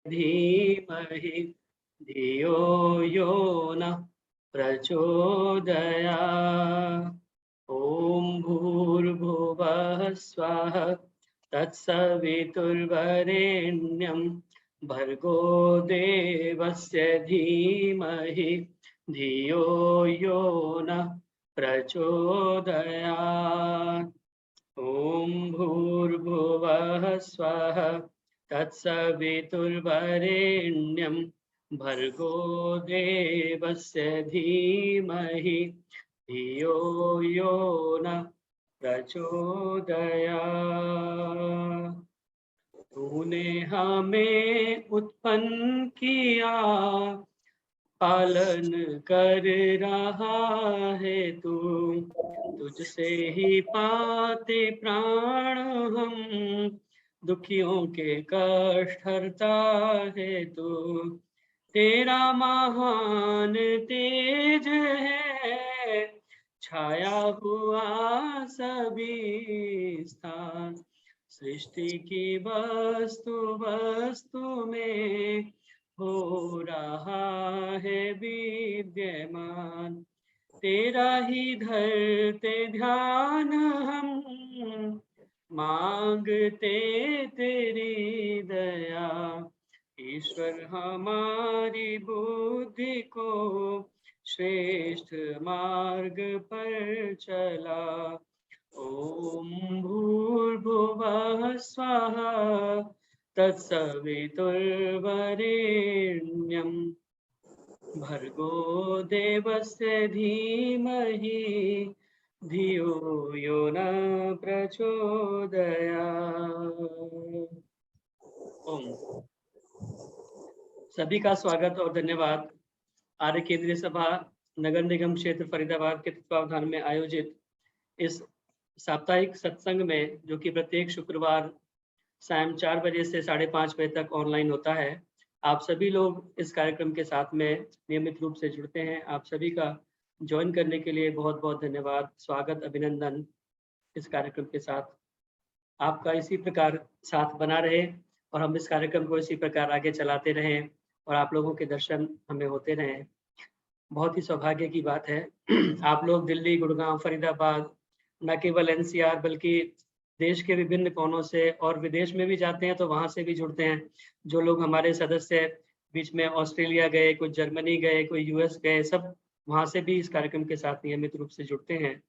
धीमहि धियो यो नः प्रचोदयात्। ॐ भूर्भुवः स्वः तत्सवितुर्वरेण्यं भर्गो देवस्य धीमहि धियो यो नः प्रचोदयात्। ॐ भूर्भुवः स्वः तत्सवितुर्वरेण्यं भर्गो देवस्य धीमहि धियो यो नः प्रचोदयात्। तूने हमें उत्पन्न किया, पालन कर रहा है तू, तुझसे ही पाते प्राण हम, दुखियों के कष्ट हरता है तू। तेरा महान तेज है, छाया हुआ सभी स्थान, सृष्टि की वस्तु वस्तु में हो रहा है विद्यमान। तेरा ही धरते ध्यान हम, मांगते तेरी दया। ईश्वर हमारी बुद्धि को श्रेष्ठ मार्ग पर चला। ॐ भूर्भुवः स्वः तत्सवितुर्वरेण्यं भर्गो देवस्य धीमहि धियो यो न प्रचोदयात्। ओम। सभी का स्वागत और धन्यवाद। आर्य केंद्रीय सभा नगर निगम क्षेत्र फरीदाबाद के तत्वावधान में आयोजित इस साप्ताहिक सत्संग में, जो कि प्रत्येक शुक्रवार शाम 4 बजे से 5:30 बजे तक ऑनलाइन होता है, आप सभी लोग इस कार्यक्रम के साथ में नियमित रूप से जुड़ते हैं। आप सभी का ज्वाइन करने के लिए बहुत बहुत धन्यवाद, स्वागत, अभिनंदन। इस कार्यक्रम के साथ आपका इसी प्रकार साथ बना रहे और हम इस कार्यक्रम को इसी प्रकार आगे चलाते रहें और आप लोगों के दर्शन हमें होते रहें। बहुत ही सौभाग्य की बात है। आप लोग दिल्ली, गुड़गांव, फरीदाबाद, न केवल एनसीआर बल्कि देश के विभिन्न कोनों से और विदेश में भी जाते हैं तो वहां से भी जुड़ते हैं। जो लोग हमारे सदस्य बीच में ऑस्ट्रेलिया गए, कोई जर्मनी गए, कोई यूएस गए, सब वहां से भी इस कार्यक्रम के साथ नियमित रूप से जुड़ते हैं।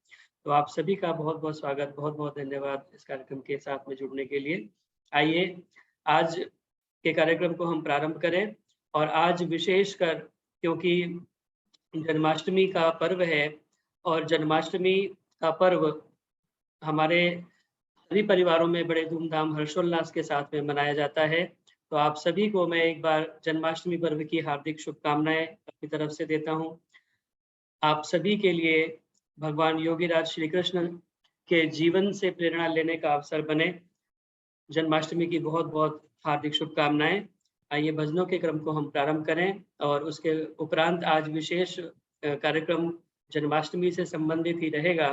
तो आप सभी का बहुत बहुत स्वागत, बहुत बहुत धन्यवाद इस कार्यक्रम के साथ में जुड़ने के लिए। आइए आज के कार्यक्रम को हम प्रारंभ करें। और आज विशेषकर क्योंकि जन्माष्टमी का पर्व है और जन्माष्टमी का पर्व हमारे सभी परिवारों में बड़े धूमधाम हर्षोल्लास के साथ में मनाया जाता है। तो आप सभी को मैं एक बार जन्माष्टमी पर्व की हार्दिक शुभकामनाएं अपनी तरफ से देता हूं। आप सभी के लिए भगवान योगीराज श्री कृष्ण के जीवन से प्रेरणा लेने का अवसर बने। जन्माष्टमी की बहुत बहुत हार्दिक शुभकामनाएं। आइए भजनों के क्रम को हम प्रारंभ करें और उसके उपरांत आज विशेष कार्यक्रम जन्माष्टमी से संबंधित ही रहेगा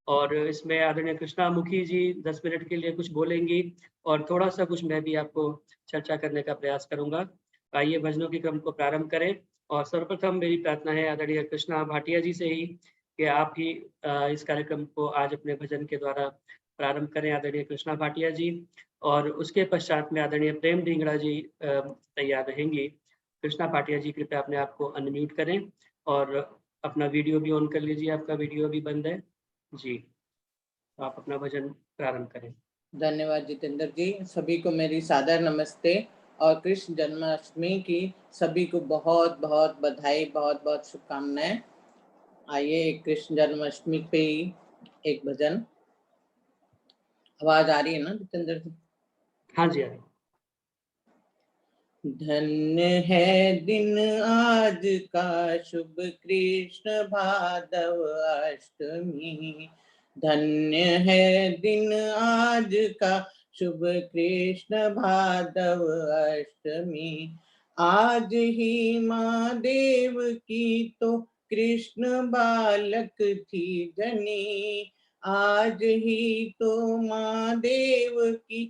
और इसमें आदरणीय कृष्णामुखी जी 10 मिनट के लिए कुछ बोलेंगी और थोड़ा सा कुछ मैं भी आपको चर्चा करने का प्रयास करूंगा। आइए भजनों के क्रम को प्रारंभ करें और सर्वप्रथम मेरी प्रार्थना है आदरणीय कृष्णा भाटिया जी से ही कि आप ही इस कार्यक्रम को आज अपने भजन के द्वारा प्रारंभ करें, आदरणीय कृष्णा भाटिया जी। और उसके पश्चात में आदरणीय प्रेम ढींगड़ा जी तैयार रहेंगी। कृष्णा भाटिया जी कृपया अपने आप को अनम्यूट करें और अपना वीडियो भी ऑन कर लीजिए, आपका वीडियो भी बंद है जी। तो आप अपना भजन प्रारंभ करें। धन्यवाद जितेंद्र जी। सभी को मेरी सादर नमस्ते और कृष्ण जन्माष्टमी की सभी को बहुत बहुत बधाई, बहुत बहुत शुभकामनाएं। आइए कृष्ण जन्माष्टमी पे ही एक भजन। आवाज आ रही है ना जितेंद्र जी? हाँ जी, आ रही। धन्य है दिन आज का शुभ कृष्ण भादव अष्टमी, धन्य है दिन आज का शुभ कृष्ण भादव अष्टमी। आज ही माँ देव की तो कृष्ण बालक थी जनी, आज ही तो माँ देव की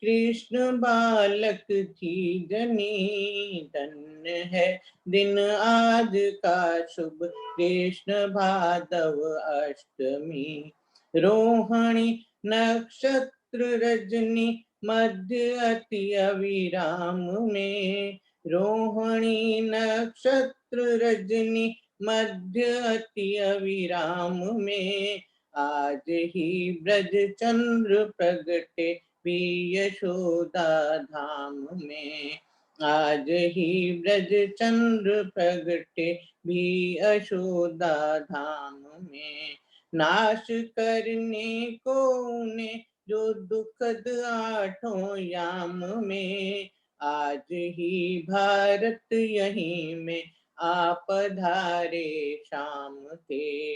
कृष्ण बालक की जनी, धन्य है दिन आज का शुभ, कृष्ण भादव अष्टमी। रोहिणी नक्षत्र रजनी, मध्य अति अविराम में, रोहिणी नक्षत्र रजनी, मध्य अति अविराम में, आज ही ब्रज चंद्र प्रगटे भी यशोदा धाम में, आज ही ब्रज चंद्र प्रगटे भी यशोदा धाम में। नाश करने को उन्हें जो दुखद आठों याम में, आज ही भारत यहीं में आप पधारे शाम थे।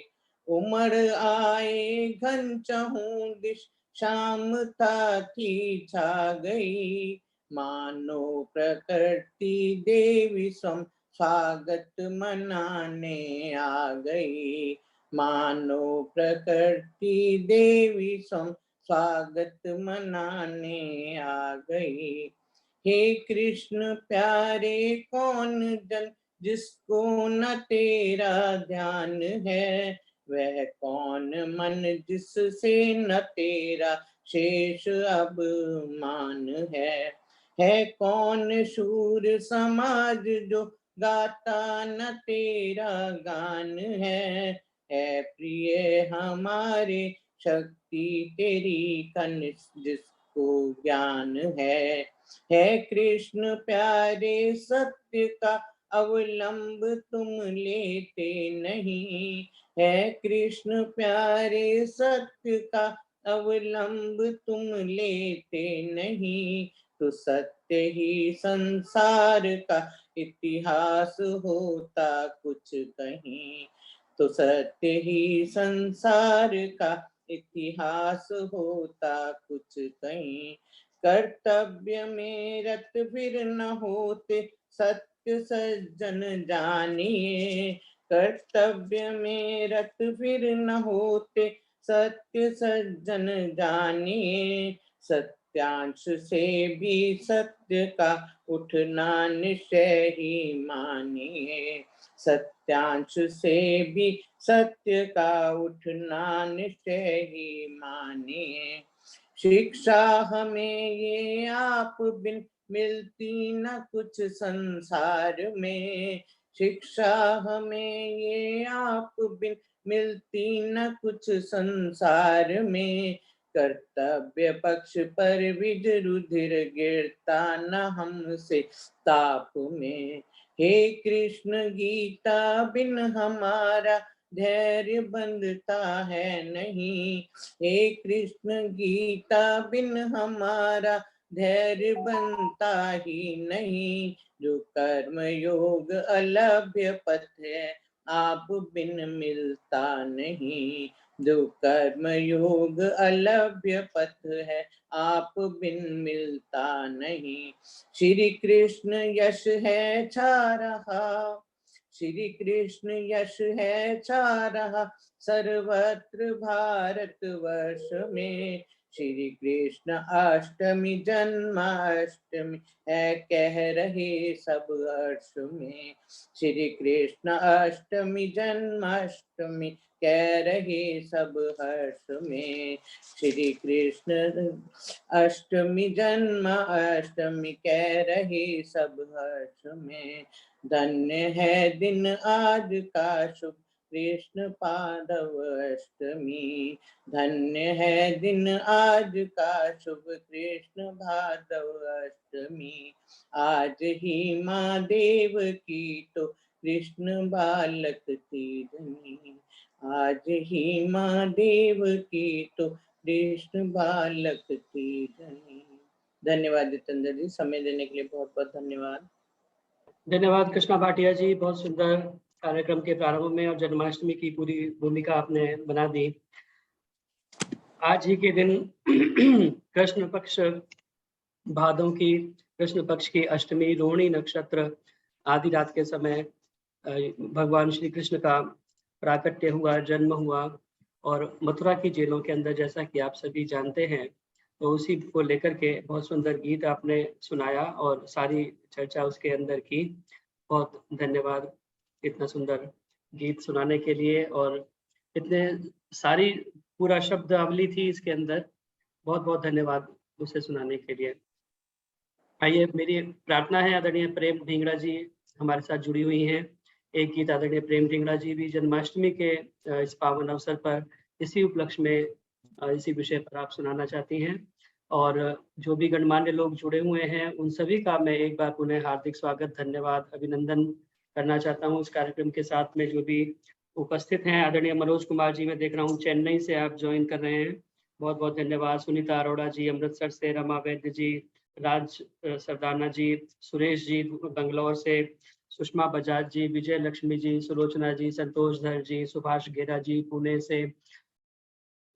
उमड़ आए घन चहु दिश, शाम था थी छा गई, मानो प्रकृति देवी स्वयं स्वागत मनाने आ गई, मानो प्रकृति देवी स्वयं स्वागत मनाने आ गई। हे कृष्ण प्यारे कौन जन जिसको न तेरा ध्यान है, वह कौन मन जिससे न तेरा शेष अभिमान है कौन शूर समाज जो गाता न तेरा गान है प्रिय हमारे शक्ति तेरी कनिष्ठ जिसको ज्ञान है कृष्ण प्यारे सत्य का अवलंब तुम लेते नहीं, है कृष्ण प्यारे सत्य का अवलंब तुम लेते नहीं, तो सत्य ही संसार का इतिहास होता कुछ कहीं, तो सत्य ही संसार का इतिहास होता कुछ कहीं। कर्तव्य में रत फिर न होते सत्य सज्जन जानिए, कर्तव्य में रत फिर न होते सत्य सज्जन जानिए, सत्यांश से भी सत्य का उठना निश्चय ही मानिए, सत्यांश से भी सत्य का उठना निश्चय ही मानिए। शिक्षा हमें ये आप बिन मिलती न कुछ संसार में, शिक्षा हमें ये आप बिन मिलती न कुछ संसार में, कर्तव्य पक्ष पर विज रुधिर गिरता न हमसे ताप में, हे कृष्ण गीता बिन हमारा धैर्य बंधता है नहीं, हे कृष्ण गीता बिन हमारा धैर्य बनता ही नहीं, जो कर्म योग अलभ्य पथ है आप बिन मिलता नहीं, जो कर्म योग अलभ्य पथ है आप बिन मिलता नहीं। श्री कृष्ण यश है छा रहा, श्री कृष्ण यश है छा रहा सर्वत्र भारत वर्ष में, श्री कृष्ण अष्टमी जन्माष्टमी है कह रहे सब हर्ष में, श्री कृष्ण अष्टमी जन्माष्टमी कह रहे सब हर्ष में, श्री कृष्ण अष्टमी जन्माष्टमी कह रहे सब हर्ष में। धन्य है दिन आज का शुभ कृष्ण पादव अष्टमी, धन्य है दिन आज का शुभ कृष्ण भादव अष्टमी, आज ही माँ देव की तो कृष्ण बालक थी धनी, आज ही माँ देव की तो कृष्ण बालक थी धनी। धन्यवाद जितेंद्र जी, समय देने के लिए बहुत बहुत धन्यवाद। धन्यवाद कृष्णा भाटिया जी, बहुत सुंदर कार्यक्रम के प्रारंभ में और जन्माष्टमी की पूरी भूमिका आपने बना दी। आज ही के दिन कृष्ण पक्ष भादों की कृष्ण पक्ष की अष्टमी रोहिणी नक्षत्र आधी रात के समय भगवान श्री कृष्ण का प्राकट्य हुआ, जन्म हुआ और मथुरा की जेलों के अंदर, जैसा कि आप सभी जानते हैं, तो उसी को लेकर के बहुत सुंदर गीत आपने सुनाया और सारी चर्चा उसके अंदर की। बहुत धन्यवाद इतना सुंदर गीत सुनाने के लिए, और इतने सारी पूरा शब्दावली थी इसके अंदर। बहुत बहुत धन्यवाद उसे सुनाने के लिए। आइए, मेरी प्रार्थना है, आदरणीय प्रेम ढींगरा जी हमारे साथ जुड़ी हुई हैं। एक गीत आदरणीय प्रेम ढींगरा जी भी जन्माष्टमी के इस पावन अवसर पर इसी उपलक्ष्य में इसी विषय पर आप सुनाना चाहती हैं। और जो भी गणमान्य लोग जुड़े हुए हैं उन सभी का मैं एक बार पुनः हार्दिक स्वागत, धन्यवाद, अभिनंदन करना चाहता हूँ। इस कार्यक्रम के साथ में जो भी उपस्थित हैं, आदरणीय मनोज कुमार जी मैं देख रहा हूँ चेन्नई से आप ज्वाइन कर रहे हैं, बहुत बहुत धन्यवाद। सुनीता अरोड़ा जी अमृतसर से, रमा वैद्य जी, राज सरदाना जी, सुरेश जी बंगलौर से, सुषमा बजाज जी, विजय लक्ष्मी जी, सुलोचना जी, संतोष धर जी, सुभाष गेरा जी पुणे से,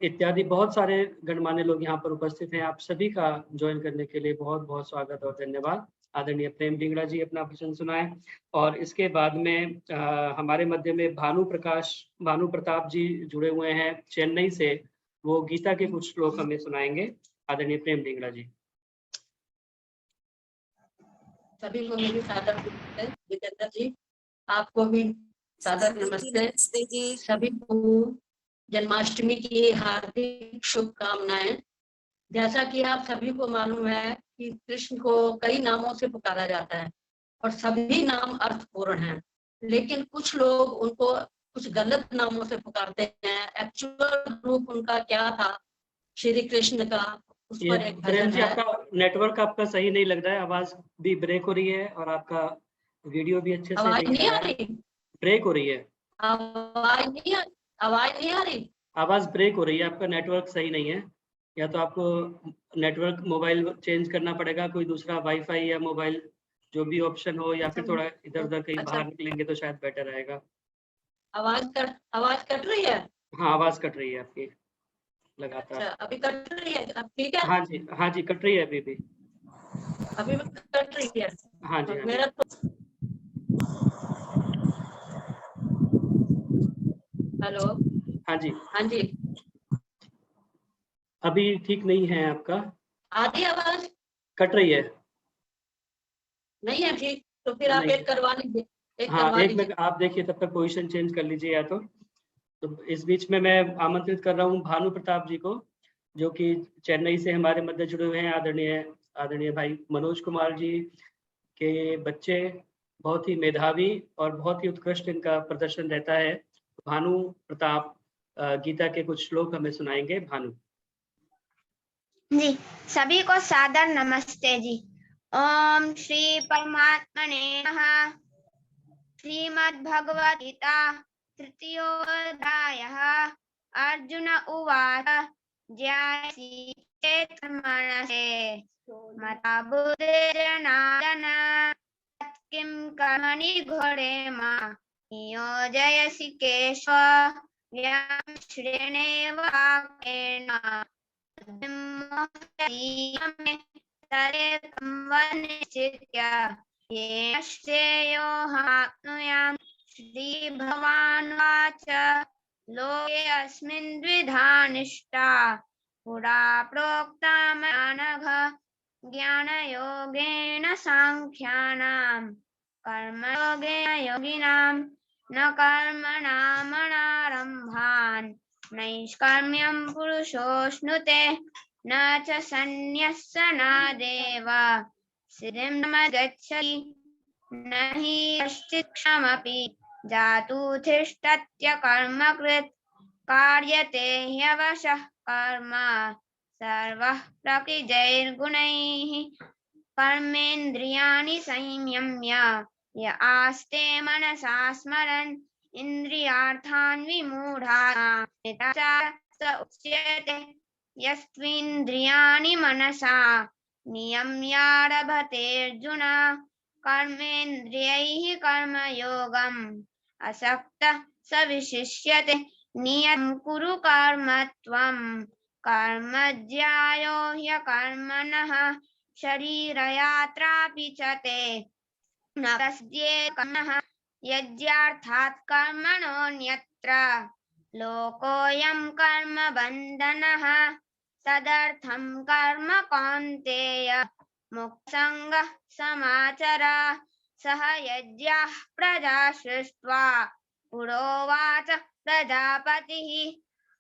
इत्यादि बहुत सारे गणमान्य लोग यहाँ पर उपस्थित हैं। आप सभी का ज्वाइन करने के लिए बहुत बहुत स्वागत और धन्यवाद। आदरणीय प्रेम ढींगरा जी अपना भाषण सुनाएं, और इसके बाद में हमारे मध्य में भानु प्रताप जी जुड़े हुए हैं चेन्नई से, वो गीता के कुछ श्लोक हमें सुनाएंगे। आदरणीय प्रेम ढींगरा जी। सभी को मेरी सादर नमस्ते। जितेंद्र जी आपको भी सादर नमस्ते जी। सभी को जन्माष्टमी की हार्दिक शुभकामनाएं। जैसा कि आप सभी को मालूम है कि कृष्ण को कई नामों से पुकारा जाता है और सभी नाम अर्थपूर्ण हैं, लेकिन कुछ लोग उनको कुछ गलत नामों से पुकारते हैं। एक्चुअल रूप उनका क्या था श्री कृष्ण का, उस पर एक भजन जी, है। आपका नेटवर्क आपका सही नहीं लग रहा है, आवाज भी ब्रेक हो रही है और आपका वीडियो भी अच्छे से आवाज नहीं आ रहा है। रही, ब्रेक हो रही है, आवाज नहीं आ रही, आवाज ब्रेक हो रही है, आपका नेटवर्क सही नहीं है। या तो आपको नेटवर्क मोबाइल चेंज करना पड़ेगा, कोई दूसरा वाईफाई या मोबाइल जो भी ऑप्शन हो, या फिर थोड़ा इधर उधर कहीं बाहर निकलेंगे तो शायद बेटर रहेगा। आवाज कट रही है। हाँ, आवाज कट रही है आपकी लगातार। अच्छा, अभी कट रही है, अब ठीक है। हाँ जी कट रही है अभी भी। अभी भी कट रही है। हाँ जी मेरा तो हेलो। हाँ जी, हाँ जी, अभी ठीक नहीं है आपका, आधी आवाज कट रही है। नहीं है ठीक, तो फिर आप नहीं, एक करवा लीजिए, एक हाँ करवा एक लीजिए। मिनट आप देखिए, तब तक पोजीशन चेंज कर लीजिए या तो इस बीच में मैं आमंत्रित कर रहा हूँ भानु प्रताप जी को, जो कि चेन्नई से हमारे मध्य जुड़े हुए हैं। आदरणीय भाई मनोज कुमार जी के बच्चे बहुत ही मेधावी और बहुत ही उत्कृष्ट इनका प्रदर्शन रहता है। भानु प्रताप गीता के कुछ श्लोक हमें सुनाएंगे। भानु जी, सभी को सादर नमस्ते जी। ओम श्री परमात्मने नमः। श्रीमद् भगवद गीता तृतीयोऽध्यायः। अर्जुन उवाच ज्ञायसि मनसे मता बुद्धिर्जनार्दन किं कर्मणि घोरे मा नियोजयसि केशव व्यां श्रेणेव वाक्येन श्रीभगवानुवाच लोके अस्मिन् द्विधा निष्ठा पुरा प्रोक्ता मया ज्ञानयोगेन सांख्यानां कर्मयोगेन योगिनां न कर्मणामणारम्भान् नैष्कर्म्यं पुरुषोऽश्नुते न च सन्न्यस्सनादेव सिद्धिं न गच्छति न हि कश्चित् क्षमपि जातु तिष्ठत्य कर्मकृत् कार्यते ह्यवशः कर्म सर्वः प्रकृतिजैर्गुणैः कर्मेन्द्रियाणि संयम्य य आस्ते मनसा स्मरन् इन्द्रियार्थान् विमूढाः उच्यते यस्त्विन्द्रियाणि मनसा नियम्यारभते अर्जुन कर्मेन्द्रियैः कर्मयोगम् असक्तः स विशिष्यते नियतं कुरु कर्म त्वं कर्म ज्यायो ह्यकर्मणः शरीरयात्रापि च ते न तस्येत् कर्मः यज्ञार्थात् कर्मणोऽन्यत्र लोकोऽयं कर्मबन्धनः तदर्थं कर्म कौन्तेय मुक्तसङ्गः समाचर सह यज्ञाः प्रजा सृष्ट्वा पुरोवाच प्रजापतिः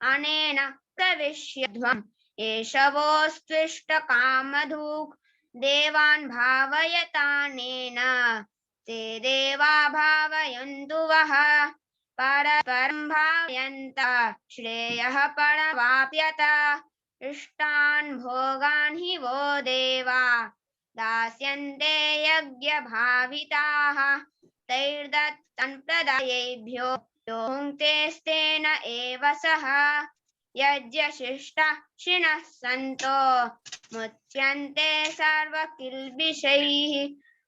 अनेन प्रविश्यध्वम् एषवोऽस्त्विष्टकामधुक् देवान् भावयतानेन ते देवा भावयन्तु वः परस्परं भावयन्त श्रेयः परमाप्यत इष्टान् भोगान् हि वो देवा दास्यन्ते यज्ञभाविताः तैर्दत्तं प्रदायेभ्यो यो भुङ्क्तेस्तेन एव सः यज्ञशिष्टाशिनः सन्तो मुच्यन्ते सर्वकिल्बिषैः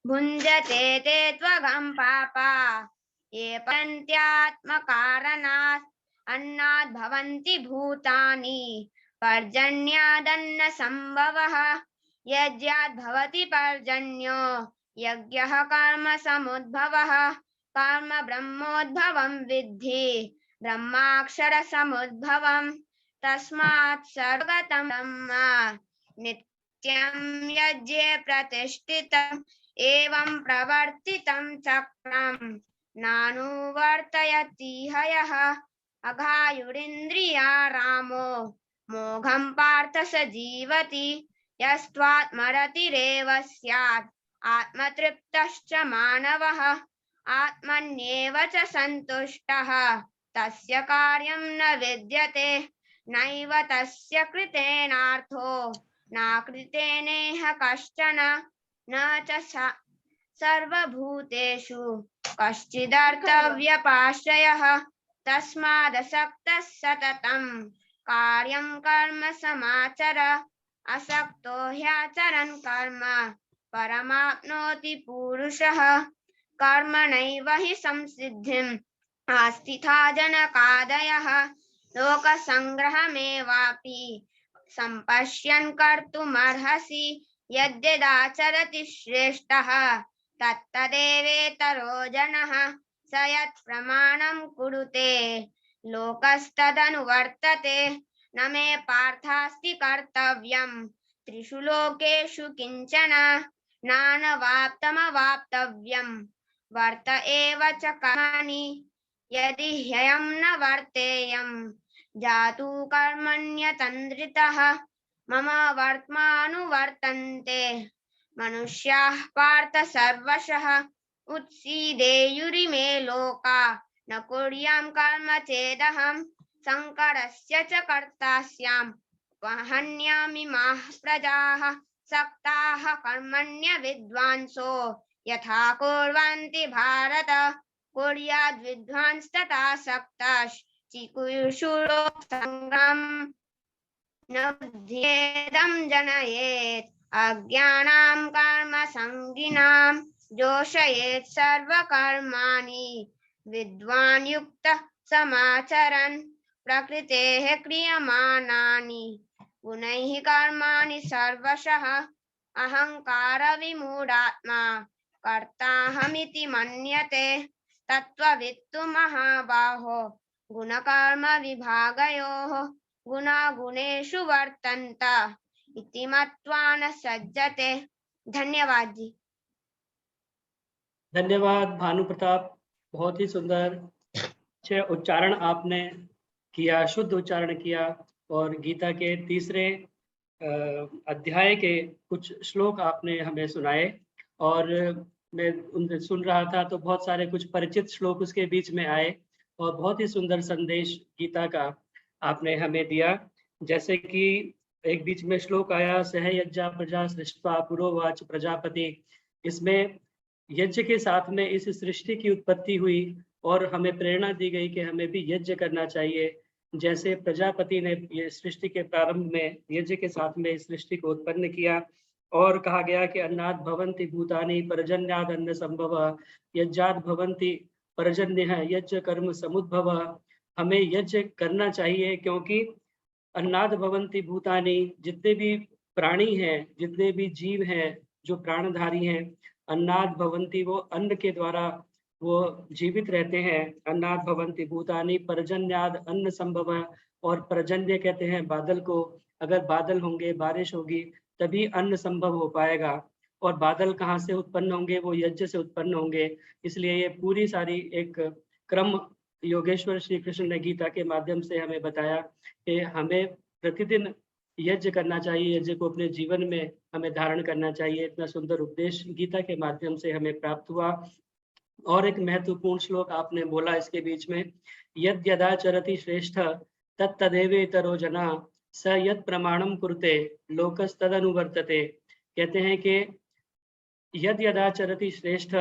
भुञ्जते ते त्वगं पापा ये पन्त्यात्मकारणात् अन्नाद् भवन्ति भूतानि पर्जन्यादन्न संभवः यज्ञाद् भवति पर्जन्यो यज्ञः कर्म समुद्भवः कर्म ब्रह्मोद्भवं विद्धि ब्रह्माक्षर समुद्भवम् तस्मात् सर्वगतं ब्रह्म नित्यं यज्ञे प्रतिष्ठितम् एवं प्रवर्तितं चक्रं नानुवर्तयति हयः अघायुरिन्द्रिया रामो मोघं पार्थ स जीवति यस्त्वात्मरतिरेव स्यात् आत्मतृप्तश्च मानवः आत्मन्येव च सन्तुष्टः तस्य कार्यं न विद्यते नैव तस्य कृतेनार्थो नाकृतेनेह कश्चन न च सर्वभूतेषु कश्चिदर्थव्यपाश्रयः तस्मादसक्तः सततं कार्यं कर्म समाचर असक्तो ह्याचरन् कर्म परमाप्नोति पुरुषः कर्मणैव हि संसिद्धिम् आस्थिता जनकादयः लोकसङ्ग्रहमेवापि सम्पश्यन् कर्तुमर्हसि यद्यदाचरति श्रेष्ठः तत्तदेवेतरो जनः स यत् प्रमाणं कुरुते लोकस्तदनुवर्तते न मे पार्थास्ति कर्तव्यं त्रिषु लोकेषु किञ्चन नानवाप्तमवाप्तव्यं वर्त एव च कर्मणि यदि ह्ययं न वर्तेयं जातु कर्मण्यतन्द्रितः मम वर्त्मानुवर्तन्ते मनुष्याः पार्थ सर्वशः उत्सीदेयुरिमे लोका न कुर्यां कर्म चेदहं संकरस्य च कर्ता स्याम् वहन्यामिमाः प्रजाः सक्ताः कर्मण्य विद्वांसो यथा कुर्वन्ति भारत कुर्याद् विद्वांस्तथा सक्ताश्चिकुषु लोकसङ्ग्रहम् न बुद्ध्येदं जनयेत् अज्ञानां कर्मसङ्गिनां जोषयेत् सर्वकर्माणि विद्वान् युक्तः समाचरन् प्रकृतेः क्रियमाणानि गुणैः कर्माणि सर्वशः अहंकार विमूढात्मा कर्ताहमिति मन्यते तत्त्ववित्तु महाबाहो गुणकर्म विभागयोः गुणागुणेषु वर्तन्त इति मत्वा न सज्जते। धन्यवाद जी। धन्यवाद भानु प्रताप, बहुत ही सुंदर उच्चारण आपने किया, शुद्ध उच्चारण किया और गीता के तीसरे अध्याय के कुछ श्लोक आपने हमें सुनाए और मैं उनसे सुन रहा था तो बहुत सारे कुछ परिचित श्लोक उसके बीच में आए और बहुत ही सुंदर संदेश गीता का आपने हमें दिया। जैसे कि एक बीच में श्लोक आया, सह यज्ञा प्रजा सृष्ट्वा पुरोवाच प्रजापति। इसमें यज्ञ के साथ में इस सृष्टि की उत्पत्ति हुई और हमें प्रेरणा दी गई कि हमें भी यज्ञ करना चाहिए। जैसे प्रजापति ने ये सृष्टि के प्रारंभ में यज्ञ के साथ में इस सृष्टि को उत्पन्न किया और कहा गया कि अन्नाद् भवन्ति भूतानि पर्जन्याद् अन्न संभव यज्ञाद् भवन्ति पर्जन्यः यज्ञ कर्म समुद्भव। हमें यज्ञ करना चाहिए क्योंकि अन्नाद् भवन्ति भूतानि, जितने भी प्राणी हैं, जितने भी जीव हैं जो प्राणधारी हैं, अन्नाद् भवन्ति, वो अन्न के द्वारा वो जीवित रहते हैं। अन्नाद् भवन्ति भूतानि पर्जन्याद् अन्न संभव, और पर्जन्य कहते हैं बादल को, अगर बादल होंगे, बारिश होगी, तभी अन्न संभव हो पाएगा। और बादल कहाँ से उत्पन्न होंगे? वो यज्ञ से उत्पन्न होंगे। इसलिए ये पूरी सारी एक क्रम योगेश्वर श्री कृष्ण ने गीता के माध्यम से हमें बताया कि हमें प्रतिदिन यज्ञ करना चाहिए, यज्ञ को अपने जीवन में हमें धारण करना चाहिए। इतना सुंदर उपदेश गीता के माध्यम से हमें प्राप्त हुआ। और एक महत्वपूर्ण श्लोक आपने बोला इसके बीच में, यद्यदाचरति श्रेष्ठ तत्तदेवेतरो जना स यत् प्रमाणम कुरुते लोकस्तदनुवर्तते। कहते हैं कि यद्यदाचरति श्रेष्ठ,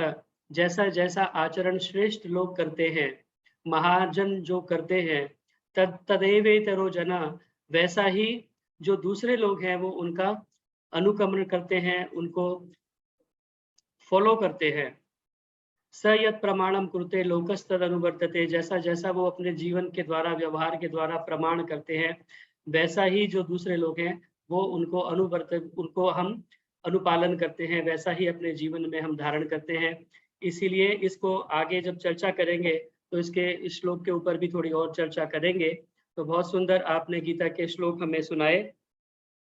जैसा जैसा आचरण श्रेष्ठ लोग करते हैं, महाजन जो करते हैं, तदेवेतरो जना, वैसा ही जो दूसरे लोग हैं वो उनका अनुकरण करते हैं, उनको फॉलो करते हैं। स यत् प्रमाणम कुरुते लोकस्तद अनुवर्तते, जैसा जैसा वो अपने जीवन के द्वारा, व्यवहार के द्वारा प्रमाण करते हैं, वैसा ही जो दूसरे लोग हैं वो उनको हम अनुपालन करते हैं, वैसा ही अपने जीवन में हम धारण करते हैं। इसीलिए इसको आगे जब चर्चा करेंगे तो इसके श्लोक के ऊपर भी थोड़ी और चर्चा करेंगे। तो बहुत सुंदर आपने गीता के श्लोक हमें सुनाए,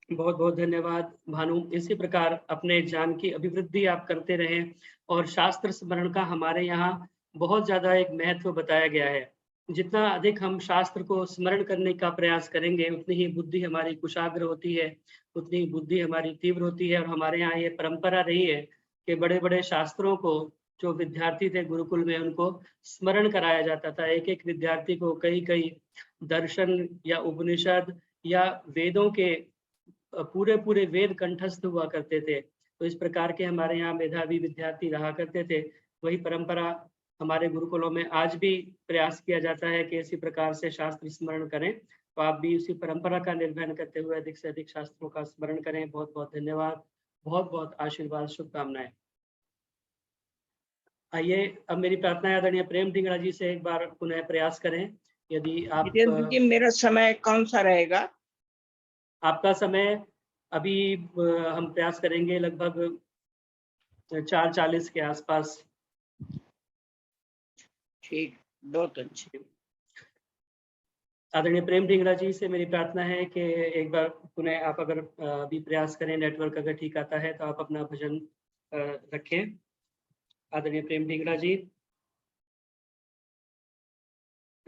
बहुत बहुत धन्यवाद भानु। इसी प्रकार अपने ज्ञान की अभिवृद्धि आप करते रहें। और शास्त्र स्मरण का हमारे यहाँ बहुत ज़्यादा एक महत्व बताया गया है। जितना अधिक हम शास्त्र को स्मरण करने का प्रयास करेंगे, उतनी ही बुद्धि हमारी कुशाग्र होती है, उतनी ही बुद्धि हमारी तीव्र होती है। और हमारे यहाँ ये परंपरा रही है कि बड़े बड़े शास्त्रों को जो विद्यार्थी थे गुरुकुल में, उनको स्मरण कराया जाता था। एक एक विद्यार्थी को कई कई दर्शन या उपनिषद या वेदों के पूरे पूरे वेद कंठस्थ हुआ करते थे। तो इस प्रकार के हमारे यहाँ मेधावी विद्यार्थी रहा करते थे। वही परंपरा हमारे गुरुकुलों में आज भी प्रयास किया जाता है कि इसी प्रकार से शास्त्र स्मरण करें। तो आप भी उसी परंपरा का निर्वहन करते हुए अधिक से अधिक शास्त्रों का स्मरण करें। बहुत बहुत धन्यवाद, बहुत बहुत आशीर्वाद, शुभकामनाएं। आइए अब मेरी प्रार्थना आदरणीय प्रेम ढिंगड़ा जी से एक बार पुनः प्रयास करें। यदि आप जितेंद्र जी, मेरा समय कौन सा रहेगा? आपका समय अभी हम प्रयास करेंगे लगभग 4:40 के आसपास। ठीक, बहुत अच्छे। आदरणीय प्रेम ढिंगड़ा जी से मेरी प्रार्थना है कि एक बार पुनः आप अगर अभी प्रयास करें, नेटवर्क अगर ठीक आता है तो आप अपना भजन रखें। आदरणीय प्रेम ढिंगड़ा जी।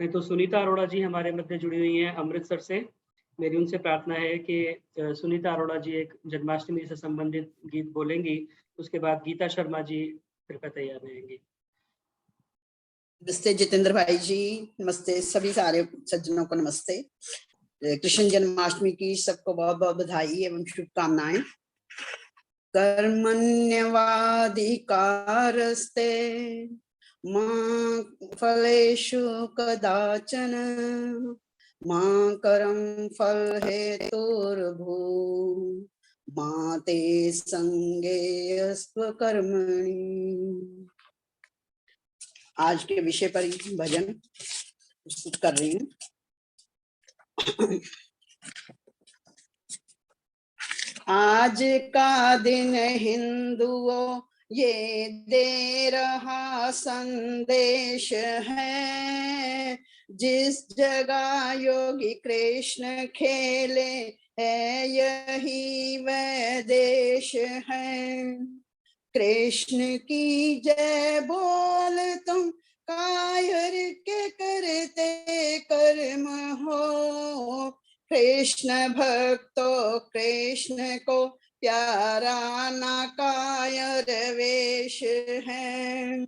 नहीं तो सुनीता अरोड़ा जी हमारे मध्य जुड़ी हुई हैं अमृतसर से। मेरी उनसे प्रार्थना है कि सुनीता अरोड़ा जी एक जन्माष्टमी से संबंधित गीत बोलेंगी, उसके बाद गीता शर्मा जी कृपया तैयार रहेंगी। नमस्ते जितेंद्र भाई जी, नमस्ते सभी सारे सज्जनों को नमस्ते। कृष्ण जन्माष्टमी की सबको बहुत बहुत बधाई एवं शुभकामनाएं। कर्मण्यवाधिकारस्ते मां फलेषु कदाचन मां कर्म फल हेतुर्भू मां ते संगेयस्त्व कर्मणि। आज के विषय पर भजन प्रस्तुत कर रही हूँ। आज का दिन हिंदुओं ये दे रहा संदेश है, जिस जगह योगी कृष्ण खेले है यही वह देश है। कृष्ण की जय बोल तुम कायर के करते कर्म हो। कृष्ण भक्तों कृष्ण को प्यारा ना कायर वेश है।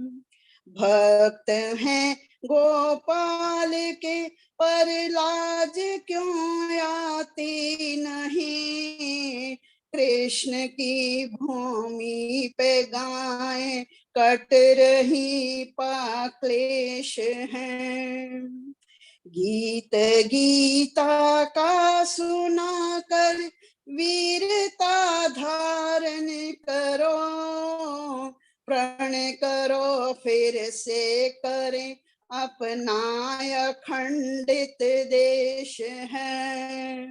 भक्त हैं गोपाल के पर लाज क्यों आती नहीं। कृष्ण की भूमि पे गायें कट रही पाक्लेश है। गीत गीता का सुना कर वीरता धारण करो। प्रण करो फिर से करें अपना अखंडित देश है।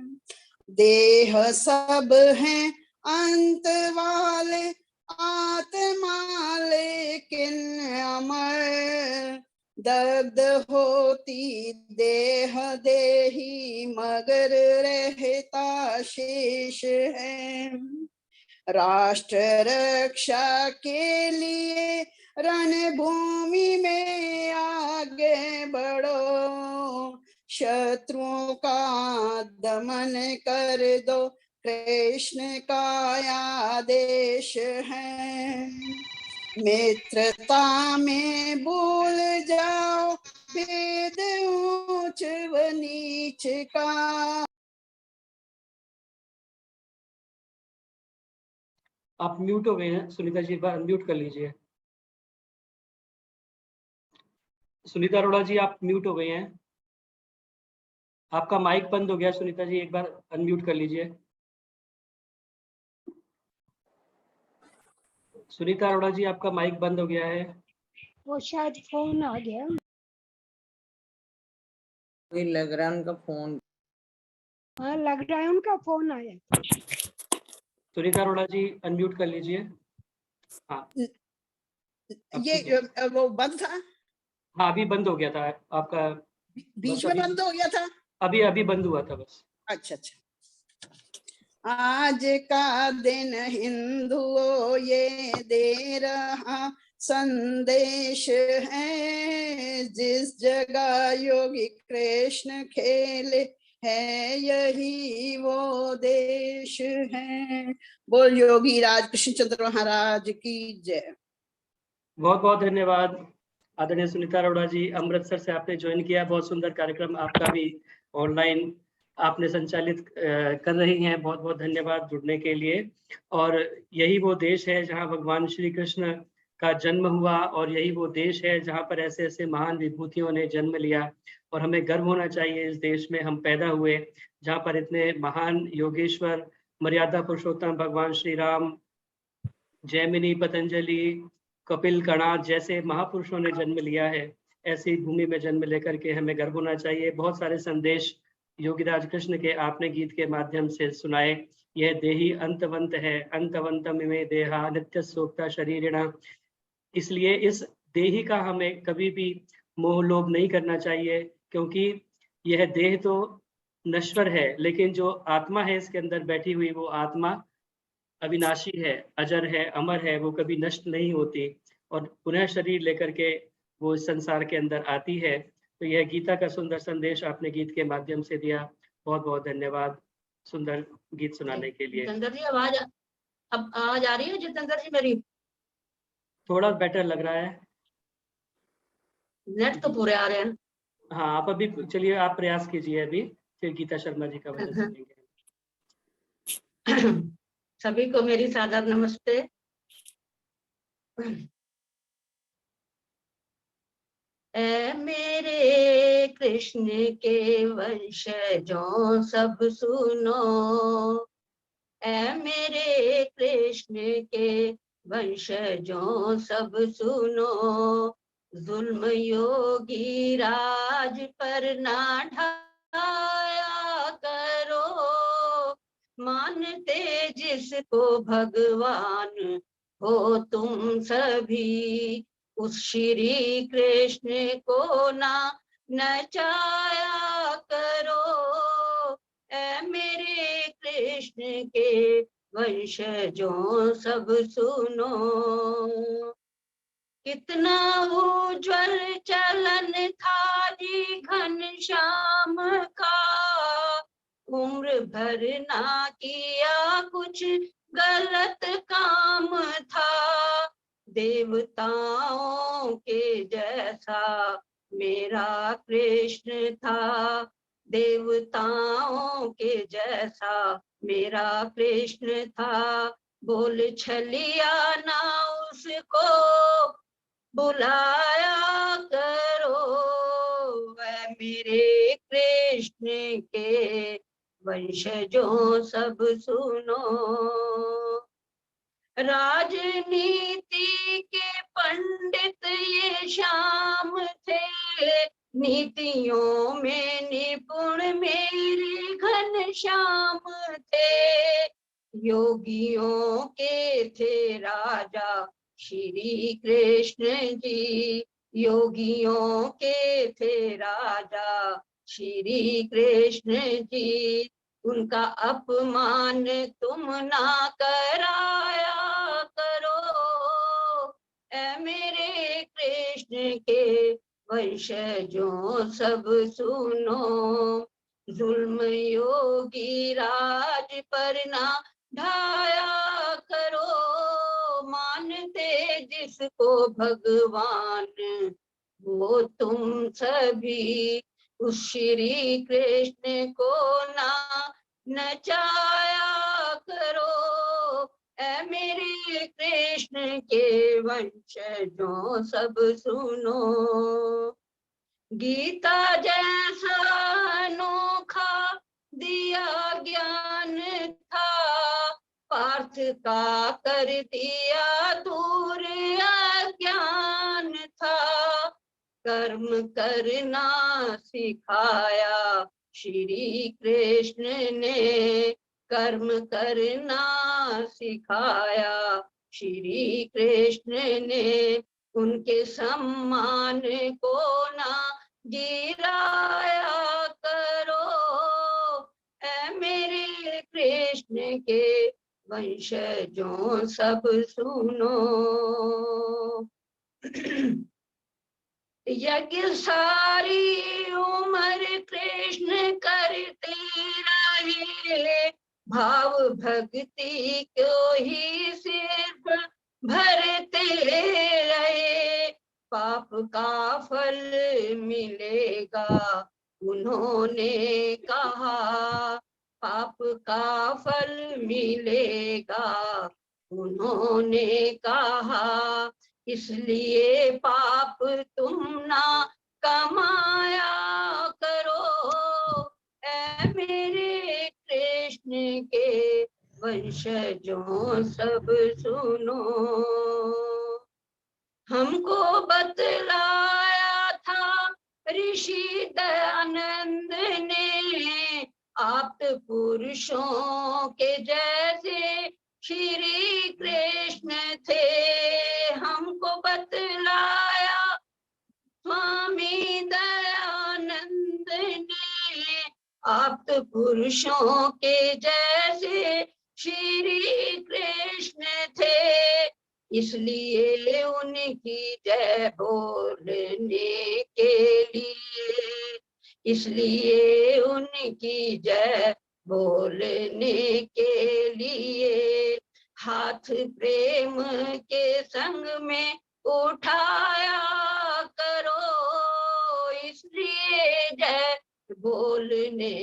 देह सब हैं अंत वाले आत्मा लेकिन अमर। दग्ध होती देह देही मगर रहता शेष है। राष्ट्र रक्षा के लिए रणभूमि में आगे बढ़ो, शत्रुओं का दमन कर दो, कृष्ण का आदेश है। मित्रता में भूल जाओ भेद ऊंच व नीच का। आप म्यूट हो गए हैं सुनीता जी, एक बार अनम्यूट कर लीजिए। सुनीता अरोड़ा जी आप म्यूट हो गए हैं, आपका माइक बंद हो गया। सुनीता जी एक बार अनम्यूट कर लीजिए। सुनीता अरोड़ा जी आपका माइक बंद हो गया है। वो शायद फोन आ गया। कोई लग रहा है उनका फोन। हाँ लग रहा है उनका फोन आया। सुनीता अरोड़ा जी अनम्यूट कर लीजिए। हाँ अब ठीक है। ये वो बंद था, हाँ अभी बंद हो गया था आपका, बीच बस में अभी बंद हो गया था। अभी बंद हुआ था बस। अच्छा अच्छा। आज का दिन हिंदुओं ये दे रहा संदेश है, जिस जगह योगी कृष्ण खेले है यही वो देश है। बोल योगी राज कृष्ण चंद्र महाराज की जय। बहुत बहुत धन्यवाद आदरणीय सुनीता अरोड़ा जी, अमृतसर से आपने ज्वाइन किया। बहुत सुंदर कार्यक्रम आपका भी ऑनलाइन आपने संचालित कर रही हैं। बहुत बहुत धन्यवाद जुड़ने के लिए। और यही वो देश है जहां भगवान श्री कृष्ण का जन्म हुआ, और यही वो देश है जहां पर ऐसे ऐसे महान विभूतियों ने जन्म लिया। और हमें गर्व होना चाहिए इस देश में हम पैदा हुए, जहां पर इतने महान योगेश्वर, मर्यादा पुरुषोत्तम भगवान श्री राम, जैमिनी, पतंजलि, कपिल, कणाद जैसे महापुरुषों ने जन्म लिया है। ऐसी भूमि में जन्म लेकर के हमें गर्व होना चाहिए। बहुत सारे संदेश योगीराज कृष्ण के आपने गीत के माध्यम से सुनाए। यह देही अंतवंत है, अंतवंतम में देहा नित्य सोक्ता शरीरिणा। इसलिए इस देही का हमें कभी भी मोह लोभ नहीं करना चाहिए, क्योंकि यह देह तो नश्वर है, लेकिन जो आत्मा है इसके अंदर बैठी हुई, वो आत्मा अविनाशी है, अजर है, अमर है, वो कभी नष्ट नहीं होती और पुनः शरीर लेकर के वो इस संसार के अंदर आती है। तो यह गीता का सुंदर संदेश आपने गीत के माध्यम से दिया। बहुत बहुत धन्यवाद सुंदर गीत सुनाने के लिए। जितेंद्र जी आवाज अब आवाज आ रही है जितेंद्र जी मेरी? थोड़ा बेटर लग रहा है। नेट तो पूरे आ रहे हैं। हाँ आप अभी चलिए, आप प्रयास कीजिए अभी, फिर गीता शर्मा जी का वचन सुनेंगे। सभी को मेरी सादर नमस्ते। ऐ मेरे कृष्ण के वंशजों सब सुनो, ऐ मेरे कृष्ण के वंशजों सब सुनो, जुल्म योगी राज पर ना ढाया करो, मानते जिसको भगवान हो तुम सभी, उस श्री कृष्ण को ना नचाया करो, ऐ मेरे कृष्ण के वंशजों सब सुनो। कितना उज्जवल चलन था जी घनश्याम का, उम्र भर ना किया कुछ गलत काम था, देवताओं के जैसा मेरा कृष्ण था, देवताओं के जैसा मेरा कृष्ण था, बोल छलिया ना उसको बुलाया करो, वह मेरे कृष्ण के वंशजों सब सुनो। राजनीति के पंडित ये श्याम थे, नीतियों में निपुण मेरे घनश्याम थे, योगियों के थे राजा श्री कृष्ण जी, योगियों के थे राजा श्री कृष्ण जी, उनका अपमान तुम ना कराया करो। ऐ मेरे कृष्ण के वंशजों सब सुनो, जुल्म योगी राज पर ना ढाया करो। मानते जिसको भगवान वो तुम सभी, उस श्री कृष्ण को ना नचाया करो। ऐ मेरे कृष्ण के वंशजों सब सुनो, गीता जैसा अनोखा दिया ज्ञान था, पार्थ का कर दिया दूर अज्ञान था। कर्म करना सिखाया श्री कृष्ण ने, कर्म करना सिखाया श्री कृष्ण ने, उनके सम्मान को ना गिराया करो। ऐ मेरे कृष्ण के वंशजों सब सुनो, यज्ञ सारी उम्र कृष्ण करते रहे, भाव भक्ति को ही सिर्फ भरते रहे। पाप का फल मिलेगा उन्होंने कहा, पाप का फल मिलेगा उन्होंने कहा। इसलिए पाप तुम ना कमाया करो। ऐ मेरे कृष्ण के वंशजों सब सुनो, हमको बतलाया था ऋषि दयानंद ने, आप्त पुरुषों के जैसे श्री कृष्ण थे। हमको बतलाया स्वामी दयानंद ने, आप्त पुरुषों के जैसे श्री कृष्ण थे। इसलिए उनकी जय बोलने के लिए, इसलिए उनकी जय बोलने के लिए, हाथ प्रेम के संग में उठाया करो। इसलिए जय बोलने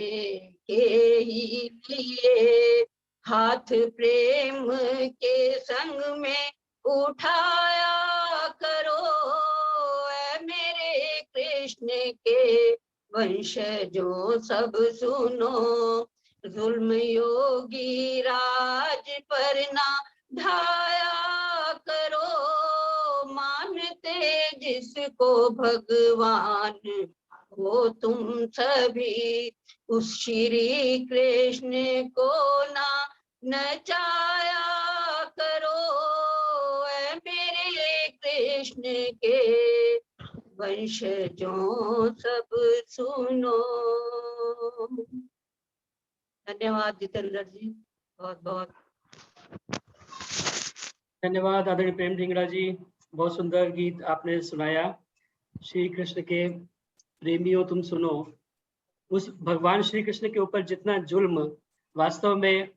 के ही लिए, हाथ प्रेम के संग में उठाया करो। ऐ मेरे कृष्ण के वंशजों सब सुनो, जुल्म योगी राज पर ना ढाया करो। मानते जिसको भगवान वो तुम सभी, उस श्री कृष्ण को ना नचाया करो। ऐ मेरे कृष्ण के वंशजों सब सुनो। धन्यवाद जितेंद्र जी, बहुत बहुत धन्यवाद आदरणीय प्रेम ढींगरा जी, बहुत सुंदर गीत आपने सुनाया। श्री कृष्ण के प्रेमियों तुम सुनो, उस भगवान श्री कृष्ण के ऊपर जितना जुल्म वास्तव में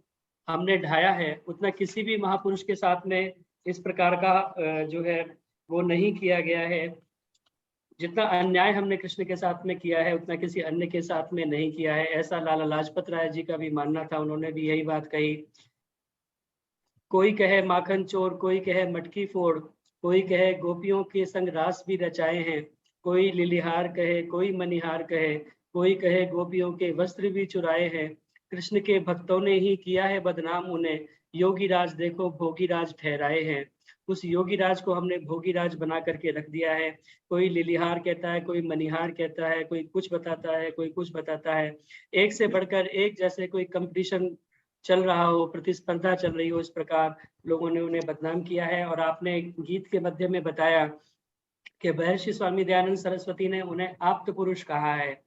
हमने ढाया है, उतना किसी भी महापुरुष के साथ में इस प्रकार का जो है वो नहीं किया गया है। जितना अन्याय हमने कृष्ण के साथ में किया है, उतना किसी अन्य के साथ में नहीं किया है। ऐसा लाला लाजपत राय जी का भी मानना था, उन्होंने भी यही बात कही। कोई कहे माखन चोर, कोई कहे मटकी फोड़, कोई कहे गोपियों के संग रास भी रचाए हैं, कोई लिलिहार कहे, कोई मनिहार कहे, कोई कहे गोपियों के वस्त्र भी चुराए हैं। कृष्ण के भक्तों ने ही किया है बदनाम उन्हें, योगी राज देखो भोगी राज ठहराए हैं। उस योगी राज को हमने भोगी राज बना करके रख दिया है। कोई लिलिहार कहता है, कोई मनिहार कहता है, कोई कुछ बताता है, कोई कुछ बताता है। एक से बढ़कर एक, जैसे कोई कंपटीशन चल रहा हो, प्रतिस्पर्धा चल रही हो, इस प्रकार लोगों ने उन्हें बदनाम किया है। और आपने गीत के मध्य में बताया कि महर्षि स्वामी दयानंद सरस्वती ने उन्हें आप्त पुरुष कहा है।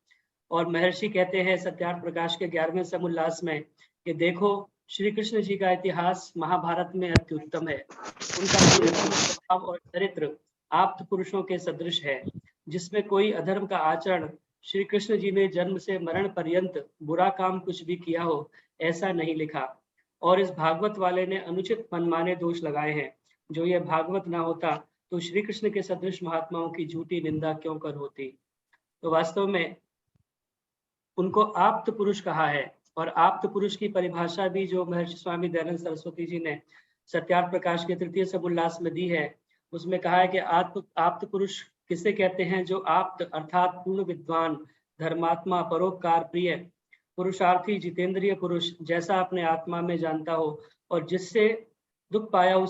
और महर्षि कहते हैं सत्यार्थ प्रकाश के 11वें समुल्लास में कि देखो श्री कृष्ण जी का इतिहास महाभारत में अत्युत्तम है। उनका स्वभाव और चरित्र आप्त पुरुषों के सदृश है, जिसमें कोई अधर्म का आचरण, श्री कृष्ण जी ने जन्म से मरण पर्यंत बुरा काम कुछ भी किया हो ऐसा नहीं लिखा। और इस भागवत वाले ने अनुचित मनमाने दोष लगाए हैं। जो यह भागवत ना होता तो श्री कृष्ण के सदृश महात्माओं की झूठी निंदा क्यों कर होती। तो वास्तव में उनको आप्त पुरुष कहा है। और आप्त पुरुष की परिभाषा भी जो महर्षि स्वामी दयानंद सरस्वती जी ने सत्यार्थ प्रकाश के 3 समुल्लास में दी है, उसमें कहा है कि आप्त पुरुष किसे कहते हैं? जो आप्त अर्थात पूर्ण विद्वान, धर्मात्मा, परोपकार प्रिय, पुरुषार्थी, जितेंद्रिय पुरुष, जैसा अपने आत्मा में जानता हो और जिससे सुख पाया हो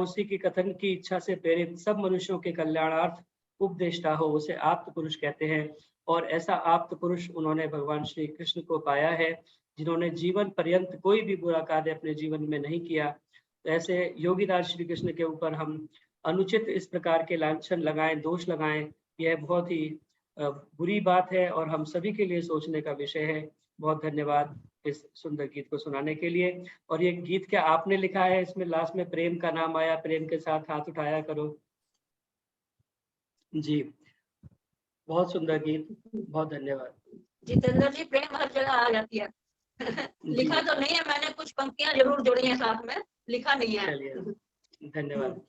उसी के कथन की इच्छा से प्रेरित सब मनुष्यों के कल्याणार्थ उपदेष्टा हो, उसे आप्त पुरुष कहते हैं। और ऐसा आप्त पुरुष उन्होंने भगवान श्री कृष्ण को पाया है, जिन्होंने जीवन पर्यंत कोई भी बुरा कार्य अपने जीवन में नहीं किया। तो ऐसे योगीराज श्री कृष्ण के ऊपर हम अनुचित इस प्रकार के लांछन लगाएं, दोष लगाएं, यह बहुत ही बुरी बात है और हम सभी के लिए सोचने का विषय है। बहुत धन्यवाद इस सुंदर गीत को सुनाने के लिए। और ये गीत क्या आपने लिखा है? इसमें लास्ट में प्रेम का नाम आया, प्रेम के साथ हाथ उठाया करो। जी, बहुत सुंदर गीत, बहुत धन्यवाद। जितेंद्र जी, प्रेम हर जगह आ जाती है। लिखा तो नहीं है मैंने, कुछ पंक्तियां जरूर जोड़ी हैं साथ में, लिखा नहीं है। चलिए, धन्यवाद।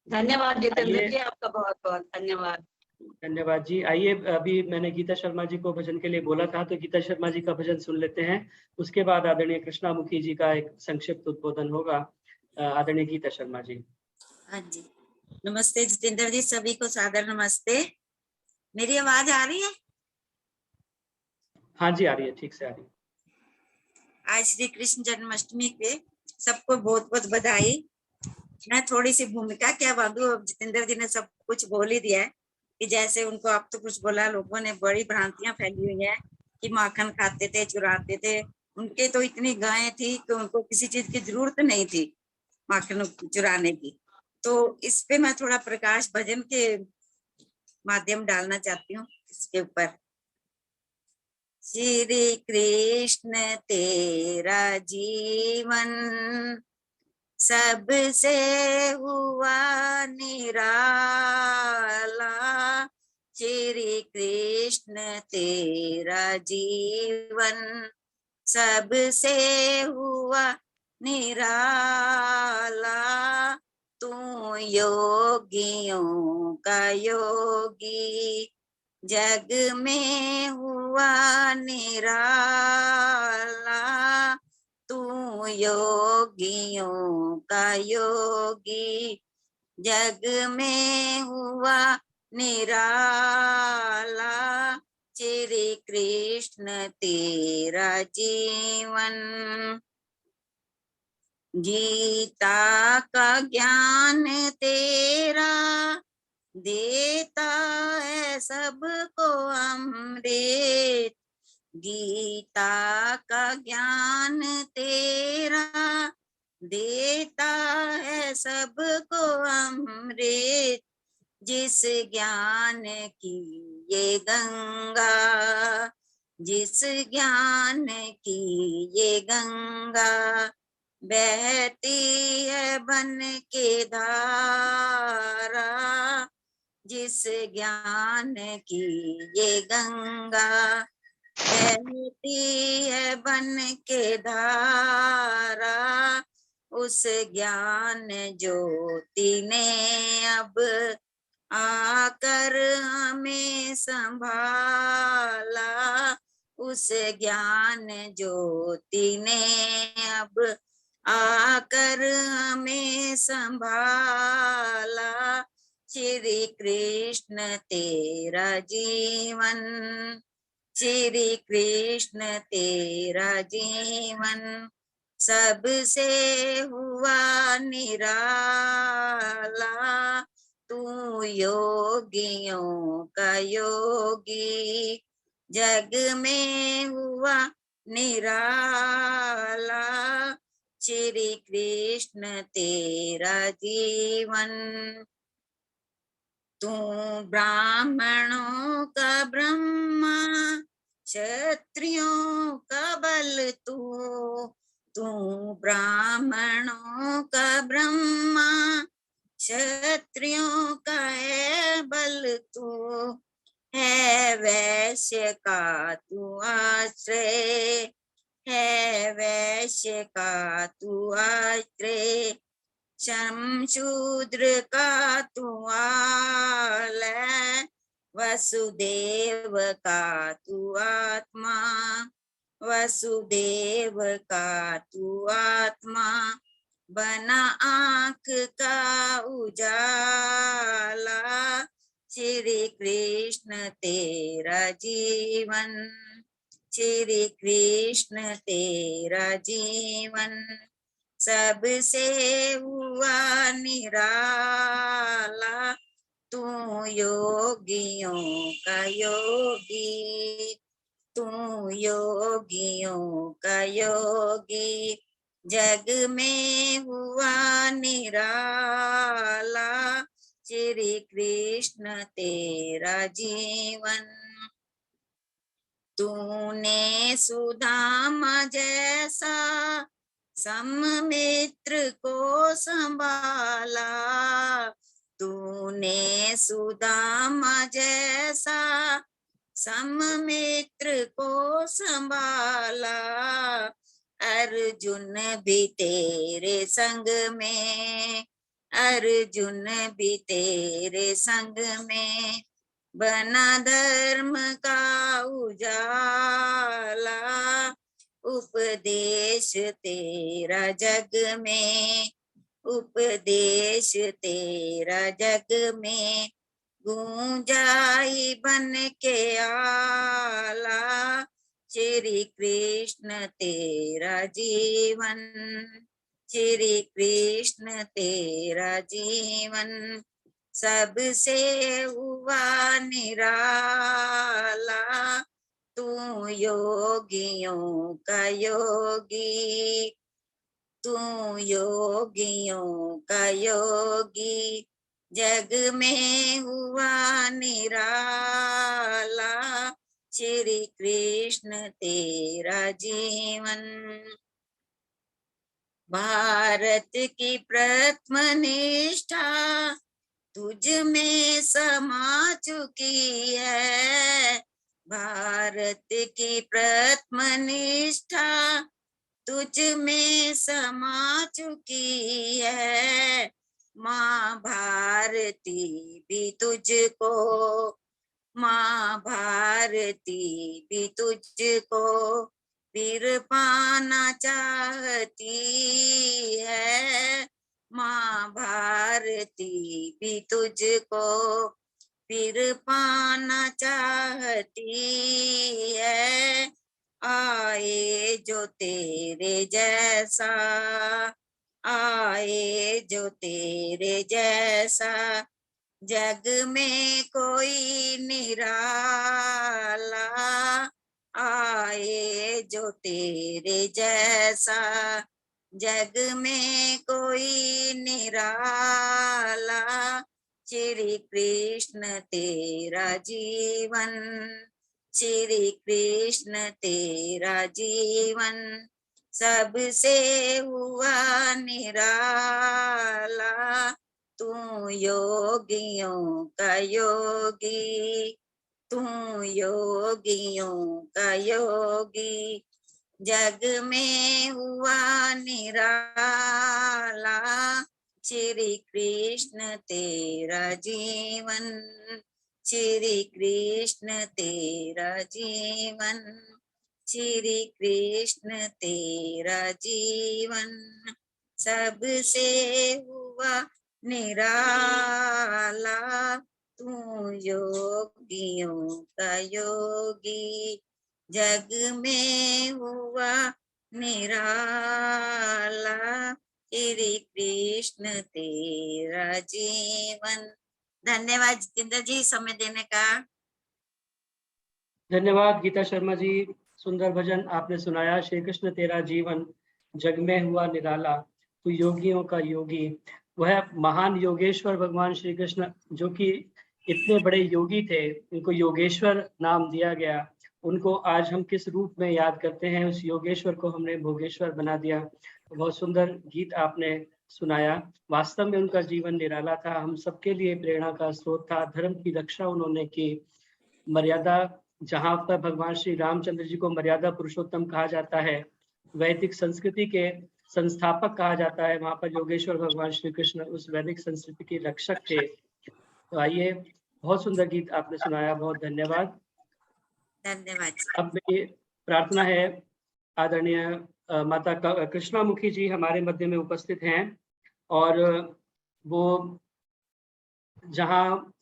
धन्यवाद जितेंद्र जी, आपका बहुत बहुत धन्यवाद। धन्यवाद जी। आइए, अभी मैंने गीता शर्मा जी को भजन के लिए बोला था, तो गीता शर्मा जी का भजन सुन लेते हैं। उसके बाद आदरणीय कृष्णामुखी जी का एक संक्षिप्त उद्बोधन होगा। आदरणीय गीता शर्मा जी। हाँ जी, नमस्ते जितेंद्र जी, सभी को सादर नमस्ते। मेरी आवाज आ रही है? हाँ जी, आ रही है, ठीक से आ रही है। आज श्री कृष्ण जन्माष्टमी पे सबको बहुत बहुत बधाई। मैं थोड़ी सी भूमिका क्या बांधू, अब जितेंद्र जी ने सब कुछ बोल ही दिया है कि जैसे उनको अब तो कुछ बोला, लोगों ने बड़ी भ्रांतियां फैली हुई है कि माखन खाते थे, चुराते थे। उनके तो इतनी गायें थी कि उनको किसी चीज की जरूरत नहीं थी माखन चुराने की। तो इस पे मैं थोड़ा प्रकाश भजन के माध्यम डालना चाहती हूँ इसके ऊपर। श्री कृष्ण तेरा जीवन सबसे हुआ निराला। श्री कृष्ण तेरा जीवन सबसे हुआ निराला। तू योगियों का योगी जग में हुआ निराला। तू योगियों का योगी जग में हुआ निराला। श्री कृष्ण तेरा जीवन गीता का ज्ञान तेरा देता है सबको अमृत। गीता का ज्ञान तेरा देता है सबको अमृत। जिस ज्ञान की ये गंगा, जिस ज्ञान की ये गंगा बहती है बन के धारा। जिस ज्ञान की ये गंगा बहती है बन के धारा। उस ज्ञान ज्योति ने अब आकर हमें संभाला। उस ज्ञान ज्योति ने अब आकर हमें संभाला। श्री कृष्ण तेरा जीवन, श्री कृष्ण तेरा जीवन सबसे हुआ निराला। तू योगियों का योगी जग में हुआ निराला। श्री कृष्ण तेरा जीवन तू ब्राह्मणों का ब्रह्मा, क्षत्रियों का बल तू ब्राह्मणों का ब्रह्मा, क्षत्रियों का है बल तू, है वैश्य का तू आश्रय, है वैश्य का तू आश्रय, शूद्र का तू आलय, वसुदेव का तू आत्मा, वसुदेव का तू आत्मा, बना आँख का उजाला, श्री कृष्ण तेरा जीवन, श्री कृष्ण तेरा जीवन, सबसे हुआ निराला, तू योगियों का योगी, तू योगियों का योगी, जग में हुआ निराला, श्री कृष्ण तेरा जीवन। तूने सुदामा जैसा सममित्र को संभाला, तूने सुदामा जैसा सममित्र को संभाला, अर्जुन भी तेरे संग में, अर्जुन भी तेरे संग में, बना धर्म का उजाला, उपदेश तेरा जग में, उपदेश तेरा जग में, गूंजाई बन के आला, श्री कृष्ण तेरा जीवन, श्री कृष्ण तेरा जीवन, सबसे हुआ निराला, तू योगियों का योगी, तू योगियों का योगी, जग में हुआ निराला, श्री कृष्ण तेरा जीवन। भारत की प्रथम निष्ठा तुझ में समा चुकी है, भारत की प्रथम निष्ठा तुझ में समा चुकी है, माँ भारती भी तुझको, माँ भारती भी तुझको फिर पाना चाहती है, माँ भारती भी तुझको फिर पाना चाहती है, आए जो तेरे जैसा, आए जो तेरे जैसा, जग में कोई निराला, आए जो तेरे जैसा, जग में कोई निराला, श्री कृष्ण तेरा जीवन, श्री कृष्ण तेरा जीवन, सबसे हुआ निराला, तू योगियों का योगी, तू योगियों का योगी, जग में हुआ निराला, श्री कृष्ण तेरा जीवन, श्री कृष्ण तेरा जीवन, श्री कृष्ण तेरा जीवन, सबसे हुआ निराला, तू योगियों का योगी, जग में हुआ निराला, श्री कृष्ण तेरा जीवन। धन्यवाद जितेंद्र जी समय देने का। धन्यवाद गीता शर्मा जी, सुंदर भजन आपने सुनाया। श्री कृष्ण तेरा जीवन, जग में हुआ निराला, तू योगियों का योगी। वह महान योगेश्वर भगवान श्री कृष्ण जो कि इतने बड़े योगी थे, इनको योगेश्वर नाम दिया गया। उनको आज हम किस रूप में याद करते हैं, उस योगेश्वर को हमने भोगेश्वर बना दिया। बहुत सुंदर गीत आपने सुनाया। वास्तव में उनका जीवन निराला था, हम सबके लिए प्रेरणा का स्रोत था। धर्म की रक्षा उन्होंने की। मर्यादा, जहाँ पर भगवान श्री रामचंद्र जी को मर्यादा पुरुषोत्तम कहा जाता है, वैदिक संस्कृति के संस्थापक कहा जाता है, वहाँ पर योगेश्वर भगवान श्री कृष्ण उस वैदिक संस्कृति के रक्षक थे। तो आइए, बहुत सुंदर गीत आपने सुनाया, बहुत धन्यवाद। धन्यवाद। अब मेरी प्रार्थना है, आदरणीय माता कृष्णामुखी जी हमारे मध्य में उपस्थित हैं, और वो जहाँ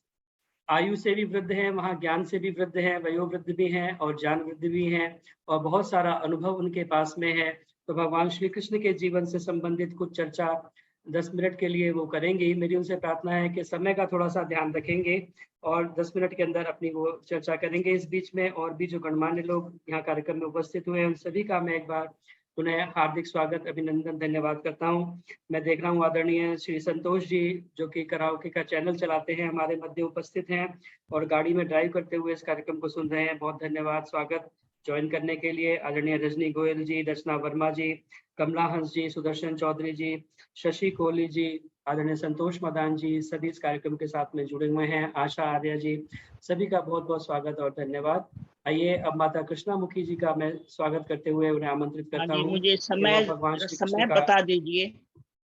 आयु से भी वृद्ध हैं, वहाँ ज्ञान से भी वृद्ध हैं, वयोवृद्ध भी हैं और ज्ञान वृद्ध भी हैं, और बहुत सारा अनुभव उनके पास में है। तो भगवान श्री कृष्ण के जीवन से संबंधित कुछ चर्चा 10 मिनट के लिए वो करेंगे। मेरी उनसे प्रार्थना है कि समय का थोड़ा सा ध्यान रखेंगे और 10 मिनट के अंदर अपनी वो चर्चा करेंगे। इस बीच में और भी जो गणमान्य लोग यहाँ कार्यक्रम में उपस्थित हुए हैं, उन सभी का मैं एक बार पुनः हार्दिक स्वागत, अभिनंदन, धन्यवाद करता हूँ। मैं देख रहा हूँ आदरणीय श्री संतोष जी, जो कि कराओके का चैनल चलाते हैं, हमारे मध्य उपस्थित हैं और गाड़ी में ड्राइव करते हुए इस कार्यक्रम को सुन रहे हैं। बहुत धन्यवाद, स्वागत ज्वाइन करने के लिए। आदरणीय रजनी गोयल जी, रचना वर्मा जी, कमला हंस जी, सुदर्शन चौधरी जी, शशि कोहली जी, आदरणीय संतोष मदान जी, सभी इस कार्यक्रम के साथ में जुड़े हुए हैं। आशा आर्य जी, सभी का बहुत बहुत स्वागत और धन्यवाद। आइए, अब माता कृष्णामुखी जी का मैं स्वागत करते हुए उन्हें आमंत्रित करता हूँ। मुझे समय समय बता दीजिए,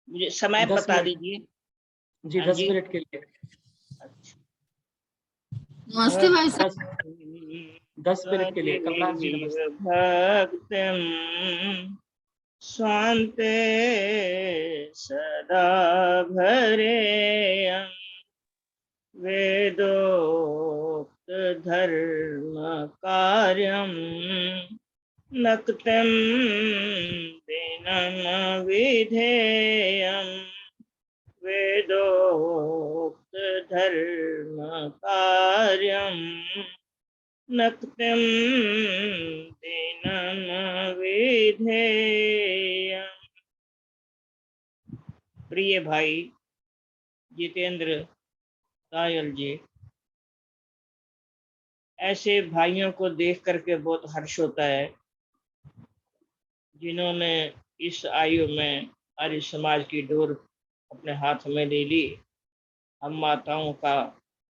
मुझे समय बता दीजिए जी। 10 मिनट के लिए। नमस्ते भाई साहब। 10 मिनट के लिए। कमला जी, नमस्ते। भक्तम स्वान्ते सदा भरेयं वेदोक्त धर्म कार्यं नक्तं दिनं विधेयं वेदोक्त धर्म कार्यं नक्तं दिनं विधेयम्। प्रिय भाई जितेंद्र कायल जी, ऐसे भाइयों को देख करके बहुत हर्ष होता है जिन्होंने इस आयु में आर्य समाज की डोर अपने हाथ में ले ली। हम माताओं का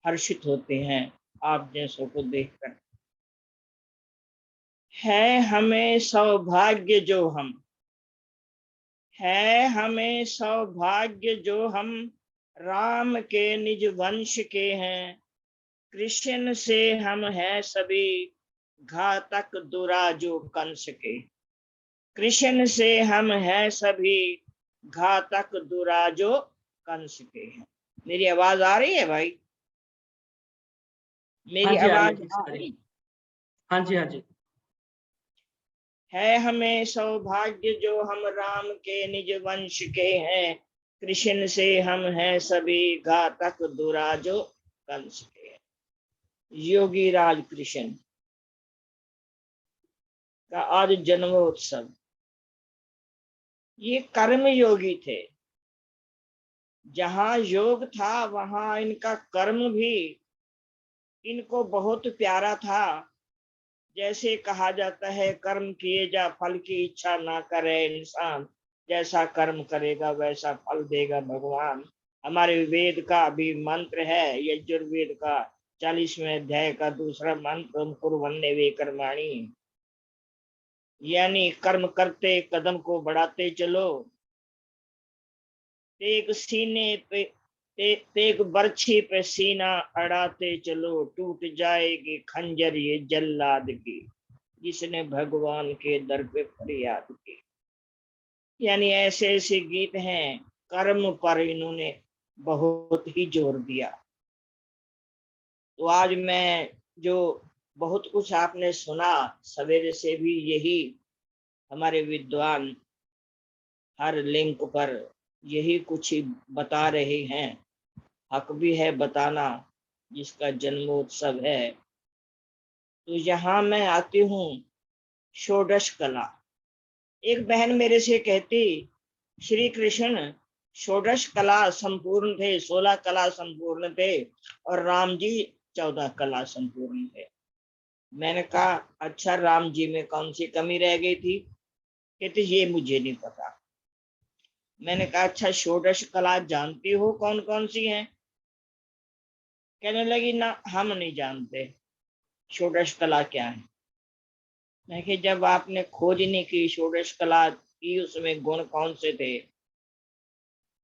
हर्षित होते हैं आप जैसों को देखकर। है हमें सौभाग्य जो हम, है हमें सौभाग्य जो हम राम के निज वंश के हैं। कृष्ण से हम हैं सभी घातक दुराजो कंस के। कृष्ण से हम हैं सभी घातक दुराजो कंस के हैं। मेरी आवाज आ रही है भाई? मेरी आवाज आ रही? हाँ जी, हाँ जी। है हमें सौभाग्य जो हम राम के निज वंश के हैं। कृष्ण से हम हैं सभी घातक दुराजो कंस के। योगी राज कृष्ण का आज जन्मोत्सव। ये कर्म योगी थे। जहाँ योग था वहाँ इनका कर्म भी इनको बहुत प्यारा था। जैसे कहा जाता है, कर्म किए जा फल की इच्छा ना करे इंसान, जैसा कर्म करेगा वैसा फल देगा भगवान। हमारे वेद का भी मंत्र है, यजुर्वेद का 40वें अध्याय का दूसरा मंत्र, कुर्वन्ने वे कर्माणि, यानी कर्म करते कदम को बढ़ाते चलो। तेग सीने पे तेग बर्छी पे सीना अड़ाते चलो, टूट जाएगी खंजर ये जल्लाद की, जिसने भगवान के दर पे फरियाद की। यानी ऐसे ऐसे गीत हैं, कर्म पर इन्होंने बहुत ही जोर दिया। तो आज मैं जो बहुत कुछ आपने सुना, सवेरे से भी यही हमारे विद्वान हर लिंक पर यही कुछ ही बता रहे हैं। हक भी है बताना, जिसका जन्मोत्सव है। तो यहाँ मैं आती हूँ षोडश कला। एक बहन मेरे से कहती, श्री कृष्ण षोडश कला संपूर्ण थे, 16 कला संपूर्ण थे, और राम जी 14 कला संपूर्ण थे। मैंने कहा अच्छा, राम जी में कौन सी कमी रह गई थी? कहते ये मुझे नहीं पता। मैंने कहा अच्छा, षोडश कला जानती हो कौन कौन सी हैं? कहने लगी ना, हम नहीं जानते षोडश कला क्या है। मैं कि जब आपने खोज नहीं की षोडश कला की, उसमें गुण कौन से थे?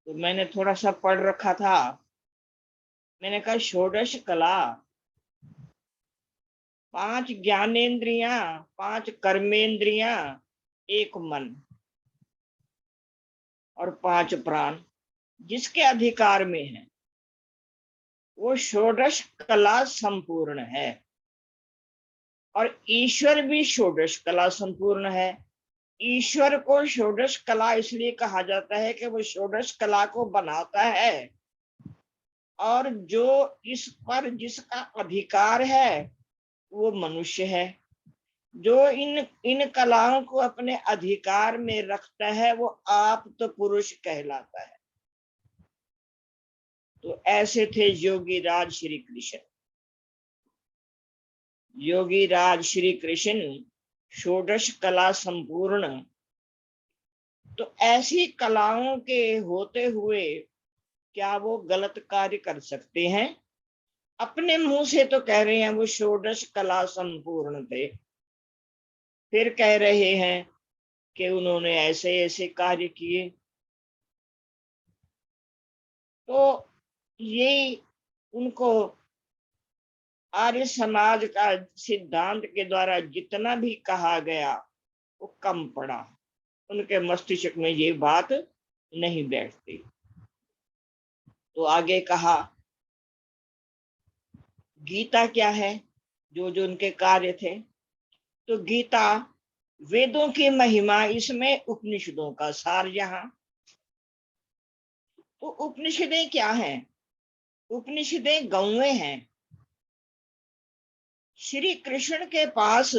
तो मैंने थोड़ा सा पढ़ रखा था। मैंने कहा षोडश कला 5 ज्ञानेंद्रियां, 5 कर्मेंद्रियां, 1 मन और 5 प्राण जिसके अधिकार में है, वो षोडश कला संपूर्ण है। और ईश्वर भी षोडश कला संपूर्ण है। ईश्वर को षोडश कला इसलिए कहा जाता है कि वो षोडश कला को बनाता है, और जो इस पर जिसका अधिकार है वो मनुष्य है। जो इन कलाओं को अपने अधिकार में रखता है वो आप तो पुरुष कहलाता है। तो ऐसे थे योगी राज श्री कृष्ण। योगी राज श्री कृष्ण षोडश कला संपूर्ण। तो ऐसी कलाओं के होते हुए क्या वो गलत कार्य कर सकते हैं? अपने मुंह से तो कह रहे हैं वो षोडश कला संपूर्ण थे, फिर कह रहे हैं कि उन्होंने ऐसे ऐसे कार्य किए। तो ये उनको आर्य समाज का सिद्धांत के द्वारा जितना भी कहा गया वो कम पड़ा। उनके मस्तिष्क में ये बात नहीं बैठती। तो आगे कहा गीता क्या है, जो जो उनके कार्य थे। तो गीता वेदों की महिमा, इसमें उपनिषदों का सार। यहाँ तो उपनिषदें क्या हैं? उपनिषदें गौएं हैं। श्री कृष्ण के पास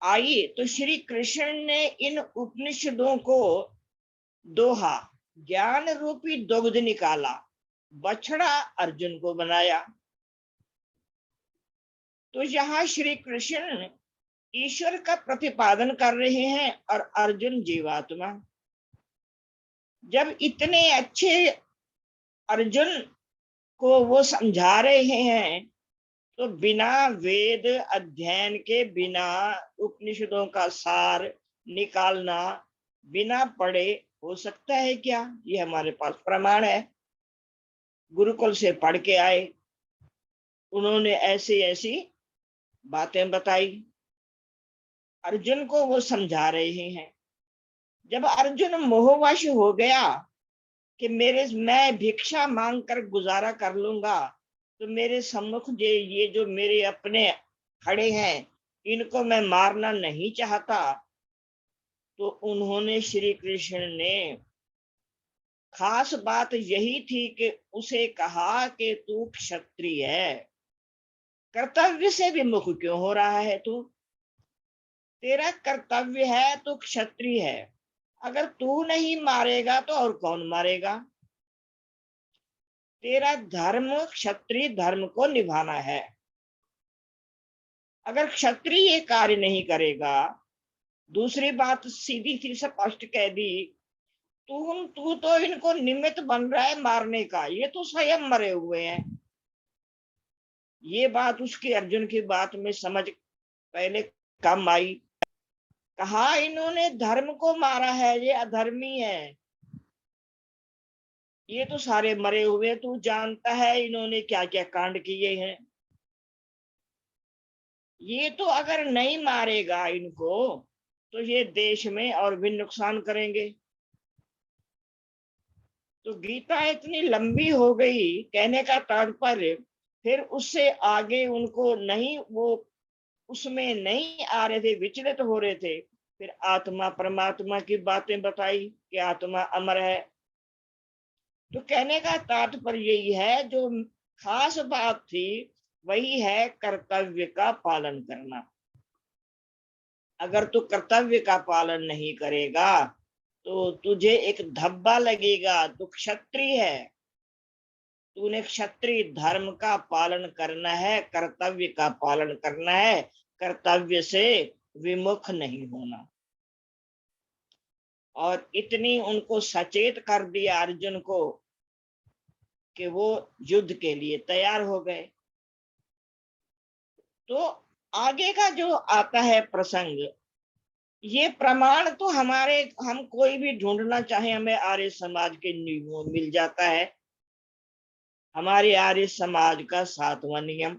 आई तो श्री कृष्ण ने इन उपनिषदों को दोहा, ज्ञान रूपी दुग्ध निकाला, बछड़ा अर्जुन को बनाया। तो यहाँ श्री कृष्ण ईश्वर का प्रतिपादन कर रहे हैं और अर्जुन जीवात्मा। जब इतने अच्छे अर्जुन को वो समझा रहे हैं, तो बिना वेद अध्ययन के, बिना उपनिषदों का सार निकालना, बिना पढ़े हो सकता है क्या? ये हमारे पास प्रमाण है। गुरुकुल से पढ़ के आए, उन्होंने ऐसी ऐसी बातें बताई, अर्जुन को वो समझा रहे हैं। जब अर्जुन मोहवश हो गया कि मैं भिक्षा मांग कर गुजारा कर लूंगा, तो मेरे सम्मुख ये जो मेरे अपने खड़े हैं, इनको मैं मारना नहीं चाहता। तो उन्होंने श्री कृष्ण ने, खास बात यही थी कि उसे कहा कि तू क्षत्रिय है, कर्तव्य से विमुख क्यों हो रहा है? तू, तेरा कर्तव्य है, तू क्षत्रिय है। अगर तू नहीं मारेगा तो और कौन मारेगा? तेरा धर्म क्षत्रिय धर्म को निभाना है। अगर क्षत्रिय ये कार्य नहीं करेगा, दूसरी बात सीधी सी स्पष्ट कह दी, तू तो इनको निमित्त बन रहा है मारने का, ये तो स्वयं मरे हुए हैं। ये बात उसकी, अर्जुन की बात में समझ पहले कम आई। कहा इन्होंने धर्म को मारा है, ये अधर्मी है, ये तो सारे मरे हुए, तू जानता है इन्होंने क्या क्या कांड किए हैं। ये तो अगर नहीं मारेगा इनको तो ये देश में और भी नुकसान करेंगे। तो गीता इतनी लंबी हो गई, कहने का तात्पर्य, फिर उससे आगे उनको नहीं, वो उसमें नहीं आ रहे थे, विचलित हो रहे थे। फिर आत्मा परमात्मा की बातें बताई कि आत्मा अमर है। तो कहने का तात्पर्य यही है, जो खास बात थी वही है कर्तव्य का पालन करना। अगर तू कर्तव्य का पालन नहीं करेगा तो तुझे एक धब्बा लगेगा, तू क्षत्रिय है, तूने क्षत्रिय धर्म का पालन करना है, कर्तव्य का पालन करना है, कर्तव्य से विमुख नहीं होना। और इतनी उनको सचेत कर दिया अर्जुन को कि वो युद्ध के लिए तैयार हो गए। तो आगे का जो आता है प्रसंग, ये प्रमाण तो हम कोई भी ढूंढना चाहे हमें आर्य समाज के नियमों मिल जाता है। हमारे आर्य समाज का 7वां नियम,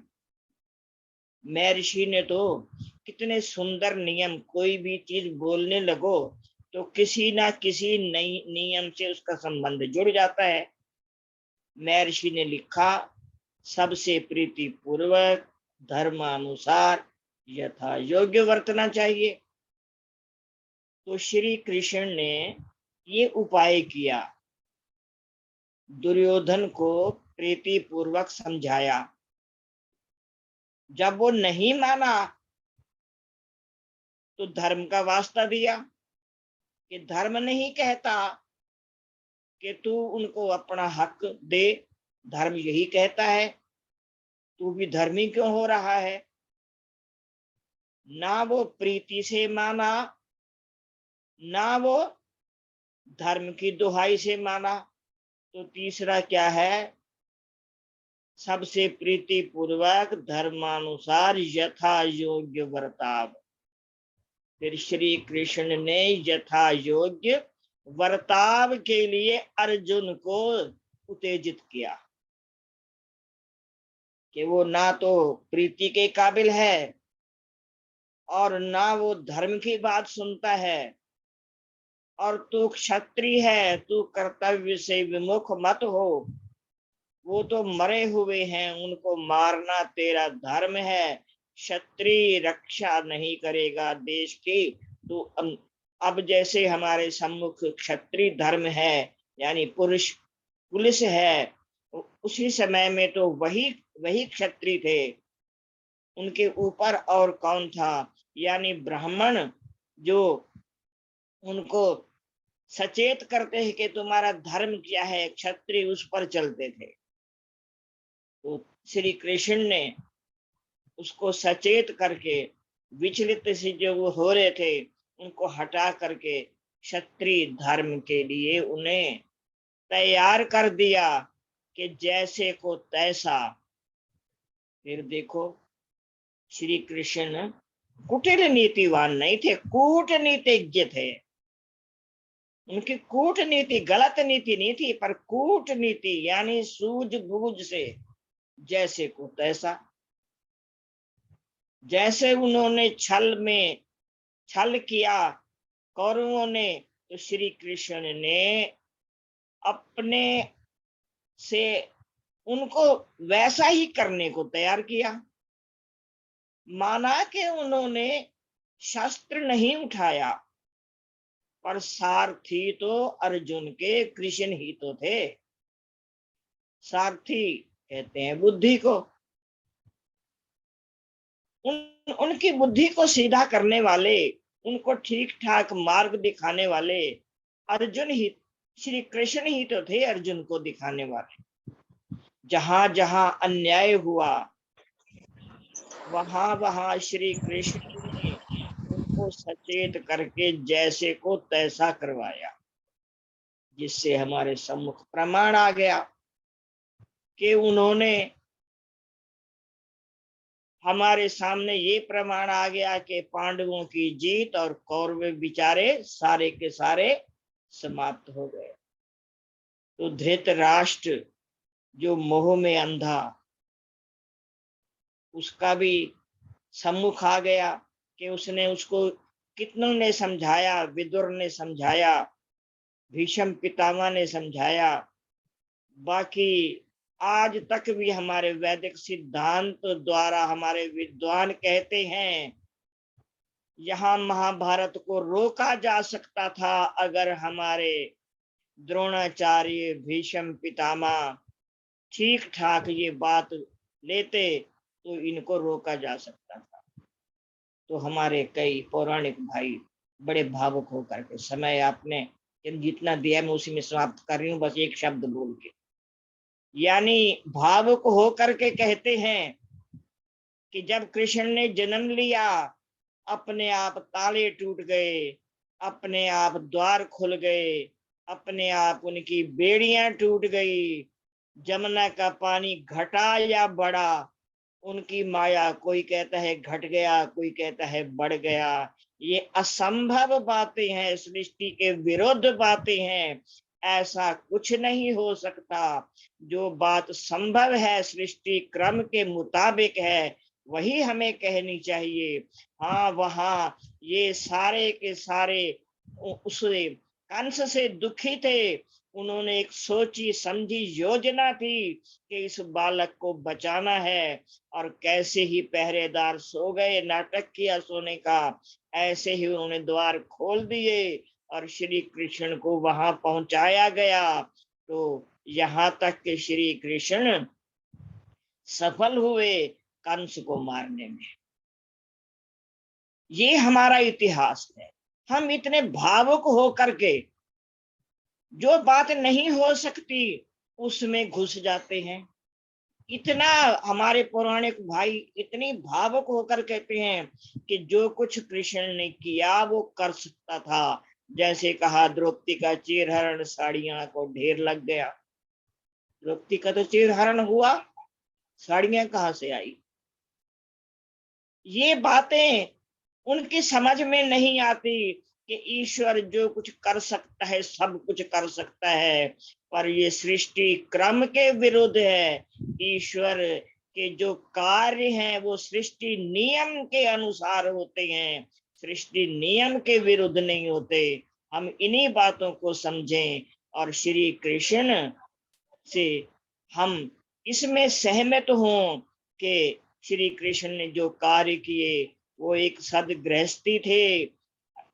महर्षि ने तो कितने सुंदर नियम, कोई भी चीज बोलने लगो तो किसी ना किसी नई नियम से उसका संबंध जुड़ जाता है। महर्षि ने लिखा, सबसे प्रीति पूर्वक धर्मानुसार यथा योग्य वर्तना चाहिए। तो श्री कृष्ण ने ये उपाय किया, दुर्योधन को प्रीति पूर्वक समझाया। जब वो नहीं माना तो धर्म का वास्ता दिया कि धर्म नहीं कहता कि तू उनको अपना हक दे, धर्म यही कहता है तू भी धर्मी क्यों हो रहा है। ना वो प्रीति से माना, ना वो धर्म की दुहाई से माना। तो तीसरा क्या है, सबसे प्रीति पूर्वक धर्मानुसार यथा योग्य वर्ताव। फिर श्री कृष्ण ने यथा योग्य वर्ताव के लिए अर्जुन को उत्तेजित किया कि वो ना तो प्रीति के काबिल है और ना वो धर्म की बात सुनता है, और तू क्षत्रिय है, तू कर्तव्य से विमुख मत हो। वो तो मरे हुए हैं, उनको मारना तेरा धर्म है। क्षत्रिय रक्षा नहीं करेगा देश की। तो अब जैसे हमारे सम्मुख क्षत्रिय धर्म है, यानी पुरुष पुलिस है, उसी समय में तो वही क्षत्रिय थे, उनके ऊपर और कौन था, यानी ब्राह्मण जो उनको सचेत करते हैं कि तुम्हारा धर्म क्या है, क्षत्रिय उस पर चलते थे। तो श्री कृष्ण ने उसको सचेत करके, विचलित से जो वो हो रहे थे उनको हटा करके क्षत्रिय धर्म के लिए उन्हें तैयार कर दिया कि जैसे को तैसा। फिर देखो, श्री कृष्ण कुटिल नीतिवान नहीं थे, कूटनीतिज्ञ थे। उनकी कूटनीति गलत नीति नहीं थी, पर कूटनीति यानी सूझबूझ से जैसे को तैसा। जैसे उन्होंने छल किया कौरवों ने, तो श्री कृष्ण ने अपने से उनको वैसा ही करने को तैयार किया। माना कि उन्होंने शस्त्र नहीं उठाया, पर सारथी तो अर्जुन के कृष्ण ही तो थे। सारथी कहते हैं बुद्धि को। उनकी बुद्धि को सीधा करने वाले, उनको ठीक ठाक मार्ग दिखाने वाले अर्जुन ही, श्री कृष्ण ही तो थे अर्जुन को दिखाने वाले। जहां जहां अन्याय हुआ वहां श्री कृष्ण ने उनको सचेत करके जैसे को तैसा करवाया, जिससे हमारे सम्मुख प्रमाण आ गया कि उन्होंने, हमारे सामने ये प्रमाण आ गया कि पांडवों की जीत और कौरव बेचारे सारे के सारे समाप्त हो गए। तो धृतराष्ट्र जो मोह में अंधा, उसका भी सम्मुख आ गया कि उसने उसको कितनों ने समझाया, विदुर ने समझाया, भीष्म पितामह ने समझाया। बाकी आज तक भी हमारे वैदिक सिद्धांत द्वारा हमारे विद्वान कहते हैं, यहाँ महाभारत को रोका जा सकता था अगर हमारे द्रोणाचार्य भीष्म पितामह ठीक ठाक ये बात लेते तो इनको रोका जा सकता था। तो हमारे कई पौराणिक भाई बड़े भावुक होकर के समय आपने जितना दिया मैं उसी में समाप्त कर रही हूँ, बस एक शब्द बोल के। यानी भावुक होकर के कहते हैं कि जब कृष्ण ने जन्म लिया, अपने आप ताले टूट गए, अपने आप द्वार खुल गए, अपने आप उनकी बेड़ियां टूट गई। जमुना का पानी घटा या बढ़ा, उनकी माया कोई कहता है घट गया, कोई कहता है बढ़ गया। ये असंभव बातें हैं, सृष्टि के विरुद्ध बातें हैं। ऐसा कुछ नहीं हो सकता। जो बात संभव है, सृष्टि क्रम के मुताबिक है, वही हमें कहनी चाहिए। हाँ, वहाँ ये सारे के सारे उस कंस से दुखी थे। उन्होंने एक सोची समझी योजना थी कि इस बालक को बचाना है, और कैसे ही पहरेदार सो गए, नाटक किया सोने का, ऐसे ही उन्होंने द्वार खोल दिए और श्री कृष्ण को वहां पहुंचाया गया। तो यहाँ तक कि श्री कृष्ण सफल हुए कंस को मारने में। ये हमारा इतिहास है। हम इतने भावुक होकर के जो बात नहीं हो सकती उसमें घुस जाते हैं। इतना हमारे पौराणिक भाई इतनी भावुक होकर कहते हैं कि जो कुछ कृष्ण ने किया वो कर सकता था। जैसे कहा द्रौपदी का चीरहरण साड़ियां को ढेर लग गया। द्रौपदी का तो चीरहरण हुआ, साड़ियां कहाँ से आई? ये बातें उनकी समझ में नहीं आती कि ईश्वर जो कुछ कर सकता है सब कुछ कर सकता है, पर ये सृष्टि क्रम के विरुद्ध है। ईश्वर के जो कार्य हैं वो सृष्टि नियम के अनुसार होते हैं, सृष्टि नियम के विरुद्ध नहीं होते। हम इन्हीं बातों को समझें और श्री कृष्ण से हम इसमें सहमत हों कि श्री कृष्ण ने जो कार्य किए वो एक सदगृहस्थी थे,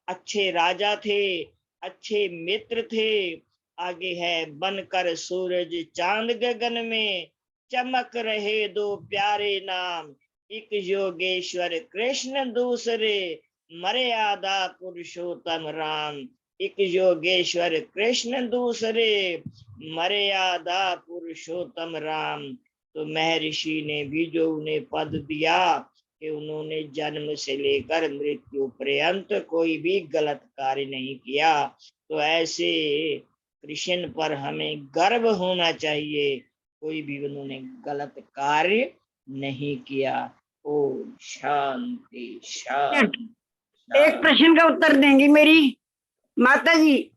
अच्छे राजा थे, अच्छे मित्र थे। आगे है, बनकर सूरज चांद गगन में, चमक रहे दो प्यारे नाम, एक योगेश्वर कृष्ण दूसरे, मर्यादा पुरुषोत्तम राम। एक योगेश्वर कृष्ण दूसरे, मर्यादा पुरुषोत्तम राम। तो महर्षि ने भी जो उन्हें पद दिया कि उन्होंने जन्म से लेकर मृत्यु पर्यंत कोई भी गलत कार्य नहीं किया, तो ऐसे कृष्ण पर हमें गर्व होना चाहिए। कोई भी उन्होंने गलत कार्य नहीं किया। ओम शांति शांति। एक प्रश्न का उत्तर देंगी मेरी माता जी?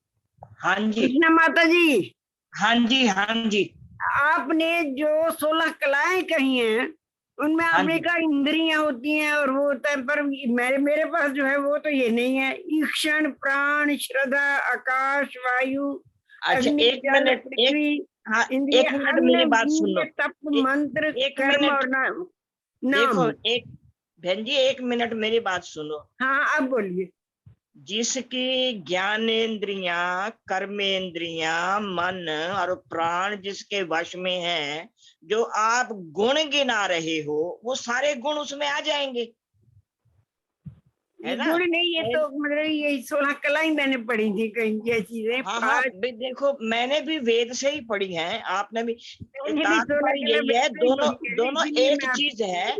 हाँ जी, कृष्णा माता जी। हाँ जी, हाँ जी। आपने जो 16 कलाएं कही हैं उनमें आपने कहा इंद्रियां होती हैं और वो होता है, पर मेरे पास जो है वो तो ये नहीं है। ईक्षण, प्राण, श्रद्धा, आकाश, वायु, अच्छा, अग्नि, एक जल, मिनट, पृथ्वी, हाँ, इंद्रिय, एक मिनट अन्न, मेरी बात सुन लो। वीर्य, तप, मंत्र, एक कर्म मिनट, और नाम। देखो, एक बहन जी, एक मिनट मेरी बात सुनो। हाँ, अब बोलिए। जिसकी ज्ञानेन्द्रियां, कर्मेंद्रियां, मन और प्राण जिसके वश में है, जो आप गुण गिना रहे हो वो सारे गुण उसमें आ जाएंगे, है ना? गुण नहीं, ये तो मतलब ये 16 कलाएं मैंने पढ़ी थी कहीं ये चीजें। हाँ हाँ, देखो मैंने भी वेद से ही पढ़ी हैं, आपने भी। तात्पर्य यही है, दोनों एक चीज है।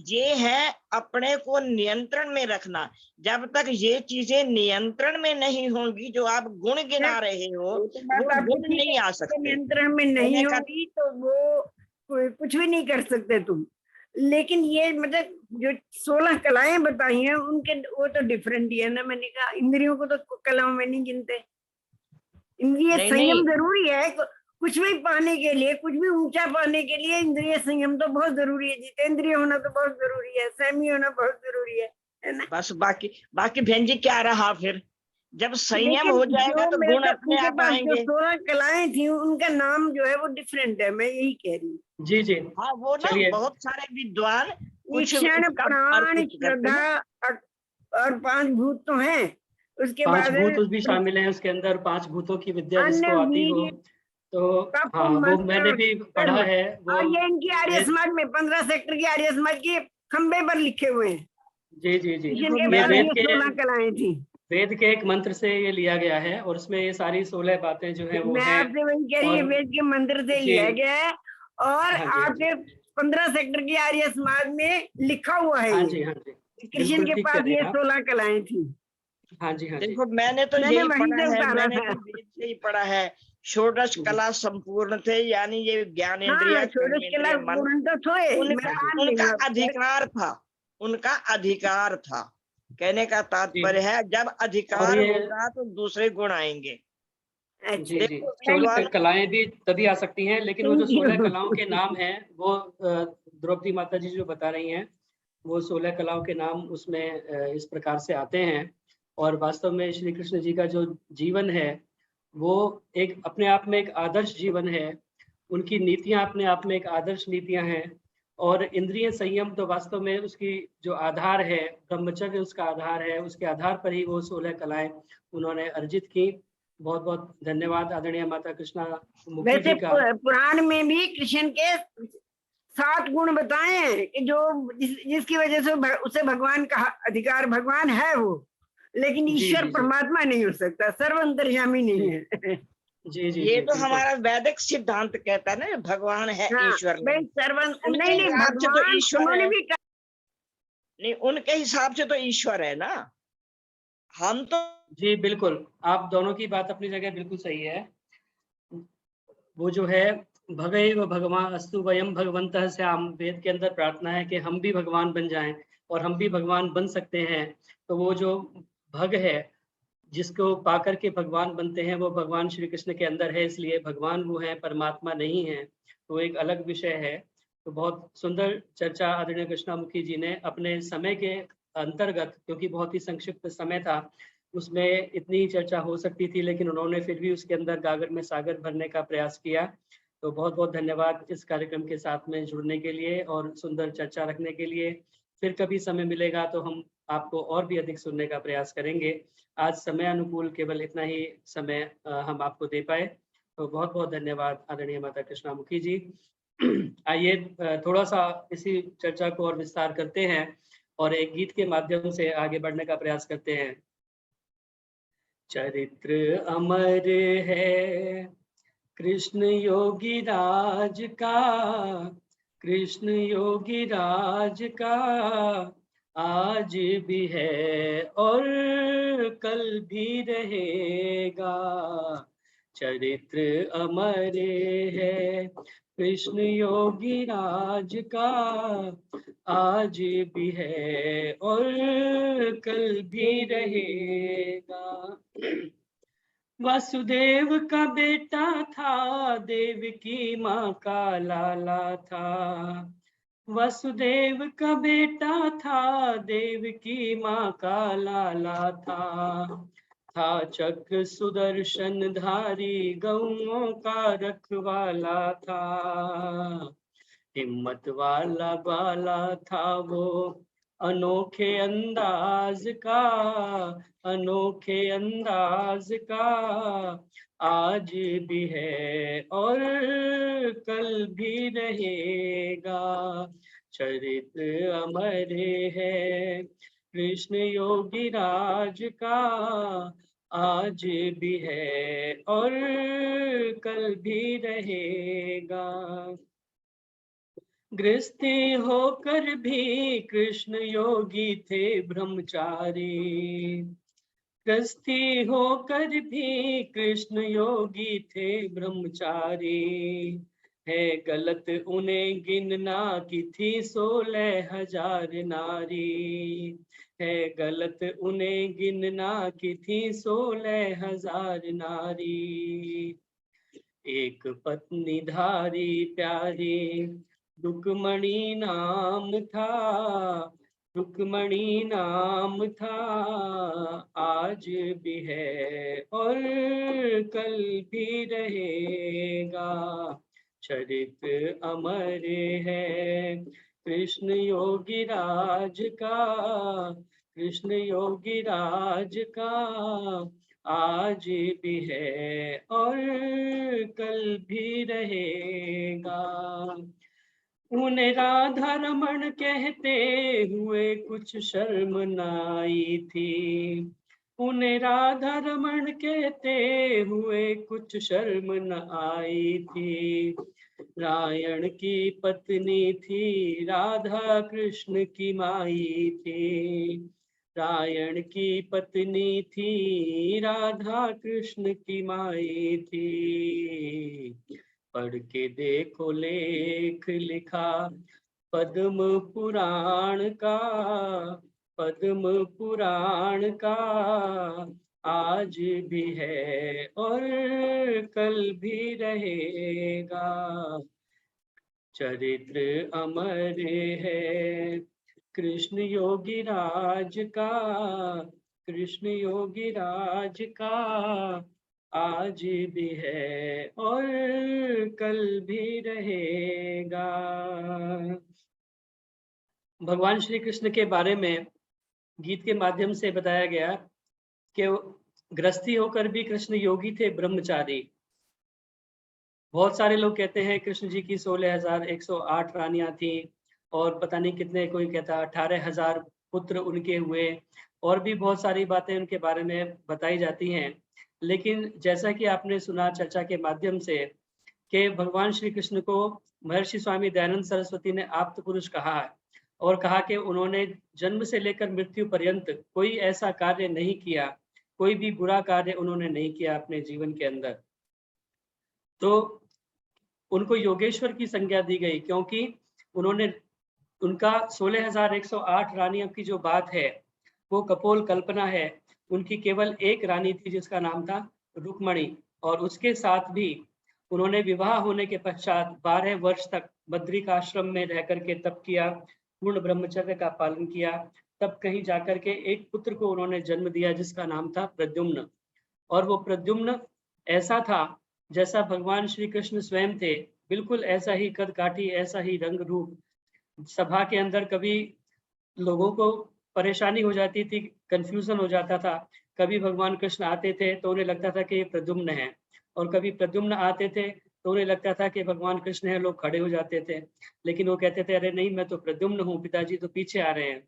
ये है अपने को नियंत्रण में रखना। जब तक ये चीजें नियंत्रण में नहीं होंगी, जो आप गुण गिना रहे हो वो गुण नहीं आ सकते। नियंत्रण में नहीं होगी तो वो कुछ भी नहीं कर सकते तुम। लेकिन ये मतलब जो 16 कलाएं बताई हैं उनके वो तो डिफरेंट ही है ना। मैंने कहा इंद्रियों को तो कलाओं में नहीं गिनते। इंद्रिय संयम जरूरी है, कुछ भी पाने के लिए, कुछ भी ऊंचा पाने के लिए इंद्रिय संयम तो बहुत जरूरी है। जितेंद्रिय होना तो बहुत जरूरी है, संयमी होना बहुत जरूरी है ना। बस बाकी बहन जी क्या रहा फिर? जब संयम हो जाएगा तो गुण अपने आप आएंगे। जो 16 कलाएं थी उनका नाम जो है वो डिफरेंट है, मैं यही कह रही हूँ। जी जी, हाँ, वो ना बहुत सारे विद्वान ईक्षण, प्राण, श्रद्धा और 5 भूत तो हैं। उसके 5 बाद भूत भी शामिल हैं उसके अंदर। 5 भूतों की विद्या जिसको आती हो तो हाँ, वो मैंने भी पढ़ा है। वो और ये इनकी आर्य समाज में 15 सेक्टर की आर्य समाज के खंबे पर लिखे हुए हैं। जी जी जी, ये वेद के 16 कलाएं थी। वेद के एक मंत्र से ये लिया गया है और उसमें ये सारी 16 बातें जो है वो मैं हैं। आपसे वही कह रही हूँ, और वेद के मंत्र से जी, लिया गया है और हाँ जी, हाँ जी, आपके 15 सेक्टर की आर्य समाज में लिखा हुआ है हाँ ये। जी, हाँ जी, कृष्ण बिल्कुल के ठीक कह पास रहे ये हैं आप। 16 कलाएं थी। हाँ जी, हाँ जी, देखो मैंने तो मैंने यही वहीं पढ़ा से है, उतारा मैंने था। भी वेद से ही पढ़ा है। षोडश जी, कला संपूर्ण थे, यानी ये ज्ञानेन्द्रिय, हाँ, षोडश कला कर्मेंद्रिय, मन, पूर्ण तो थे, उनका मैं मान रही उनका हूँ आपकी बात। अधिकार था, उनका अधिकार था। कहने का तात्पर्य जी। है जब और अधिकार ये होगा तो दूसरे गुण आएंगे। अच्छा, जी, जी, देखो 16 भगवान, कलाएं भी तभी आ सकती हैं, लेकिन वो जो थैंक 16 यू। कलाओं के नाम हैं वो द्रौपदी माता जी जो बता रही हैं, वो 16 कलाओं के नाम उसमें इस प्रकार से आते हैं। और वास्तव में श्री कृष्ण जी का जो जीवन है वो एक अपने आप में एक आदर्श जीवन है। उनकी नीतियां अपने आप में एक आदर्श नीतियां हैं। और इंद्रिय संयम तो वास्तव में उसकी जो आधार है, ब्रह्मचर्य उसका आधार है, उसके आधार पर ही वो 16 कलाएं उन्होंने अर्जित की। बहुत बहुत धन्यवाद आदरणीय माता कृष्णा मुखी वैसे जी का। पुराण में भी कृष्ण के 7 गुण बताए हैं कि जो जिसकी वजह से उसे भगवान का अधिकार, भगवान है वो, लेकिन जी, ईश्वर जी, जी, परमात्मा नहीं हो सकता, सर्व अंतर्यामी जी, नहीं है। जी, जी, ये जी, तो बिल्कुल। हमारा वैदिक सिद्धांत कहता है ना, भगवान है, हाँ, ईश्वर भाई नहीं। उनके नहीं हिसाब से तो भगवान ईश्वर उन्होंने है भी नहीं, उनके हिसाब से तो ईश्वर है ना। हम तो जी, बिल्कुल, आप दोनों की बात अपनी जगह बिल्कुल सही है। वो जो है भगैव भगवान अस्तु वयम भगवन्तः स्याम, वेद के अंदर प्रार्थना है कि हम भी भगवान बन जाएं और हम भी भगवान बन सकते हैं। तो वो जो भग है जिसको पाकर के भगवान बनते हैं वो भगवान श्री कृष्ण के अंदर है, इसलिए भगवान वो है, परमात्मा नहीं है। तो एक अलग विषय है। तो बहुत सुंदर चर्चा आदरणीय कृष्णामुखी जी ने अपने समय के अंतर्गत, क्योंकि बहुत ही संक्षिप्त समय था, उसमें इतनी चर्चा हो सकती थी, लेकिन उन्होंने फिर भी उसके अंदर गागर में सागर भरने का प्रयास किया। तो बहुत बहुत धन्यवाद इस कार्यक्रम के साथ में जुड़ने के लिए और सुंदर चर्चा रखने के लिए। फिर कभी समय मिलेगा तो हम आपको और भी अधिक सुनने का प्रयास करेंगे। आज समय अनुकूल केवल इतना ही समय हम आपको दे पाए। तो बहुत बहुत धन्यवाद आदरणीय माता कृष्णामुखी जी। आइए थोड़ा सा इसी चर्चा को और विस्तार करते हैं और एक गीत के माध्यम से आगे बढ़ने का प्रयास करते हैं। चरित्र अमर है कृष्ण योगी राज का, कृष्ण योगी राज का आज भी है और कल भी रहेगा। चरित्र अमर है कृष्ण योगी राज का आज भी है और कल भी रहेगा। वसुदेव का बेटा था, देवकी माँ का लाला था। वसुदेव का बेटा था, देवकी माँ का लाला था चक्र सुदर्शन धारी, गौओं का रखवाला था। हिम्मत वाला ग्वाला था वो, अनोखे अंदाज का, अनोखे अंदाज का आज भी है और कल भी रहेगा। चरित्र अमर है कृष्ण योगी राज का आज भी है और कल भी रहेगा। गृहस्थी होकर भी कृष्ण योगी थे ब्रह्मचारी, गृहस्थी होकर भी कृष्ण योगी थे ब्रह्मचारी। है गलत उन्हें गिनना की थी 16,000 नारी, है गलत उन्हें गिनना की थी 16,000 नारी। एक पत्नी धारी प्यारी रुक्मणी नाम था, रुक्मणी नाम था आज भी है और कल भी रहेगा। चरित्र अमर है कृष्ण योगी राज का, कृष्ण योगी राज का आज भी है और कल भी रहेगा। उन्हें राधा रमण कहते हुए कुछ शर्म न आई थी, उन्हें राधा रमण कहते हुए कुछ शर्म न आई थी। रायण की पत्नी थी, राधा कृष्ण की माई थी। रायण की पत्नी थी, राधा कृष्ण की माई थी। पढ़ के देखो लेख लिखा पद्म पुराण का, पद्म पुराण का आज भी है और कल भी रहेगा। चरित्र अमर है कृष्ण योगी राज का, कृष्ण योगी राज का आज भी है और कल भी रहेगा। भगवान श्री कृष्ण के बारे में गीत के माध्यम से बताया गया कि गृहस्थी होकर भी कृष्ण योगी थे, ब्रह्मचारी। बहुत सारे लोग कहते हैं कृष्ण जी की 16,108 रानियां थी और पता नहीं कितने, कोई कहता 18,000 पुत्र उनके हुए, और भी बहुत सारी बातें उनके बारे में बताई जाती हैं। लेकिन जैसा कि आपने सुना चर्चा के माध्यम से कि भगवान श्री कृष्ण को महर्षि स्वामी दयानंद सरस्वती ने आप्त पुरुष कहा है और कहा कि उन्होंने जन्म से लेकर मृत्यु पर्यंत कोई ऐसा कार्य नहीं किया, कोई भी बुरा कार्य उन्होंने नहीं किया अपने जीवन के अंदर। तो उनको योगेश्वर की संज्ञा दी गई क्योंकि उन्होंने उनका 16,108 रानियों की जो बात है वो कपोल कल्पना है। उनकी केवल एक रानी थी जिसका नाम था रुक्मणी, और उसके साथ भी उन्होंने विवाह होने के पश्चात 12 वर्ष तक बद्रिकाश्रम में रह करके तप किया, पूर्ण ब्रह्मचर्य का पालन किया। तब कहीं जाकर के एक पुत्र को उन्होंने जन्म दिया जिसका नाम था प्रद्युम्न। और वो प्रद्युम्न ऐसा था जैसा भगवान श्री कृष्ण स्वयं थे, बिल्कुल ऐसा ही कद काठी, ऐसा ही रंग रूप। सभा के अंदर कभी लोगों को परेशानी हो जाती थी, कंफ्यूजन हो जाता था। कभी भगवान कृष्ण आते थे तो उन्हें लगता था कि ये प्रद्युम्न है, और कभी प्रद्युम्न आते थे तो उन्हें लगता था कि भगवान कृष्ण है, लोग खड़े हो जाते थे। लेकिन वो कहते थे अरे नहीं, मैं तो प्रद्युम्न हूँ, पिताजी तो पीछे आ रहे हैं।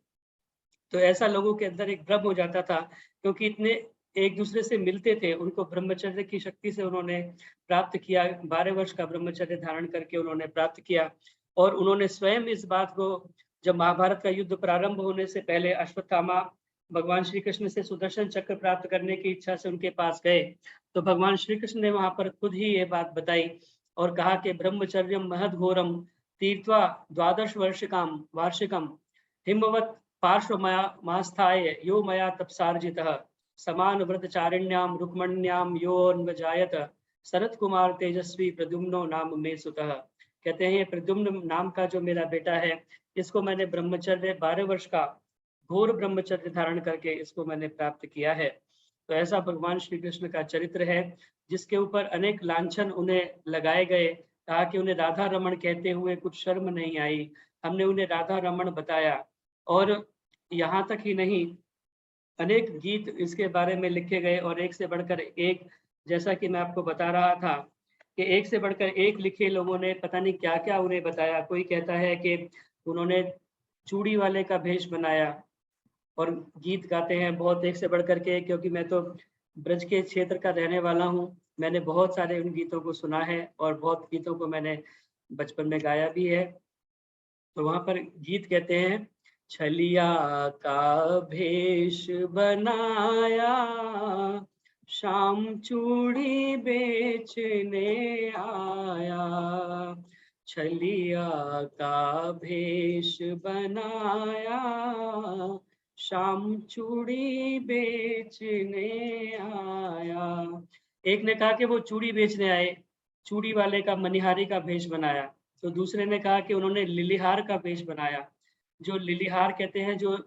तो ऐसा लोगों के अंदर एक भ्रम हो जाता था, क्योंकि इतने एक दूसरे से मिलते थे। उनको ब्रह्मचर्य की शक्ति से उन्होंने प्राप्त किया, 12 वर्ष का ब्रह्मचर्य धारण करके उन्होंने प्राप्त किया। और उन्होंने स्वयं इस बात को, जब महाभारत का युद्ध प्रारंभ होने से पहले अश्वत्थामा भगवान श्री कृष्ण से सुदर्शन चक्र प्राप्त करने की इच्छा से उनके पास गए, तो भगवान श्री कृष्ण ने वहां पर खुद ही ये बात बताई और कहा कि ब्रह्मचर्यम महद घोरम तीर्थवा 12 वार्षिकम हिमवत पार्श्वमास्थाय यो मया तपसार्जितः समान व्रतचारिण्याम रुक्मण्याम यो अन्वजायत शरत कुमार तेजस्वी प्रद्युम्नो नाम में सुतः। कहते हैं प्रद्युम्न नाम का जो मेरा बेटा है, इसको मैंने ब्रह्मचर्य 12 वर्ष का घोर ब्रह्मचर्य धारण करके इसको मैंने प्राप्त किया है। तो ऐसा भगवान श्री कृष्ण का चरित्र है जिसके ऊपर अनेक लांछन उन्हें लगाए गए, ताकि उन्हें राधा रमण कहते हुए कुछ शर्म नहीं आई। हमने उन्हें राधा रमण बताया। और यहाँ तक ही नहीं, अनेक गीत इसके बारे में लिखे गए और एक से बढ़कर एक, जैसा कि मैं आपको बता रहा था कि एक से बढ़कर एक लिखे लोगों ने पता नहीं क्या क्या उन्हें बताया। कोई कहता है कि उन्होंने चूड़ी वाले का भेष बनाया और गीत गाते हैं बहुत एक से बढ़कर के, क्योंकि मैं तो ब्रज के क्षेत्र का रहने वाला हूँ। मैंने बहुत सारे उन गीतों को सुना है और बहुत गीतों को मैंने बचपन में गाया भी है। तो वहां पर गीत कहते हैं, छलिया का भेष बनाया शाम चूड़ी बेचने आया, छलिया का भेष बनाया शाम चूड़ी बेचने आया। एक ने कहा कि वो चूड़ी बेचने आए, चूड़ी वाले का मनिहारी का भेष बनाया। तो दूसरे ने कहा कि उन्होंने लिलीहार का भेष बनाया। जो लिलीहार कहते हैं, जो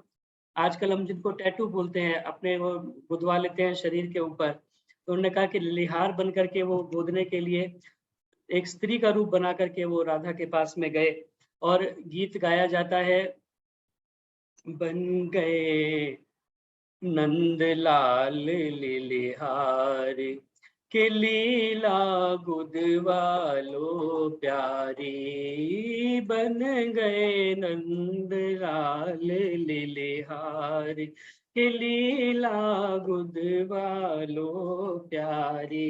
आजकल हम जिनको टैटू बोलते हैं, अपने वो गुदवा लेते हैं शरीर के ऊपर। तो उन्होंने कहा कि लिलीहार बन करके वो गोदने के लिए एक स्त्री का रूप बना करके वो राधा के पास में गए। और गीत गाया जाता है, बन गए नंदलाल लिलीहार के लीला गुदवालो प्यारी, बन गए नंद लाल लिलिहारी। के लीला गुदवालो प्यारी,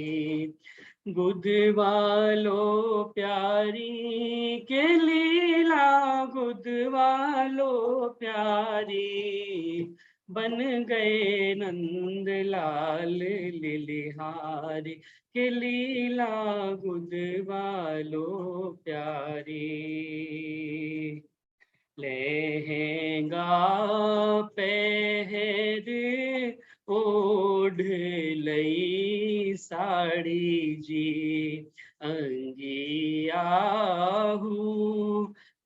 गुदवालो प्यारी, के लीला गुदवालो प्यारी, बन गए नंद लाल लिलिहारी। के लीला गुदवालो प्यारी। लहंगा पहर ओढ़ लई साड़ी जी, अंगियाहू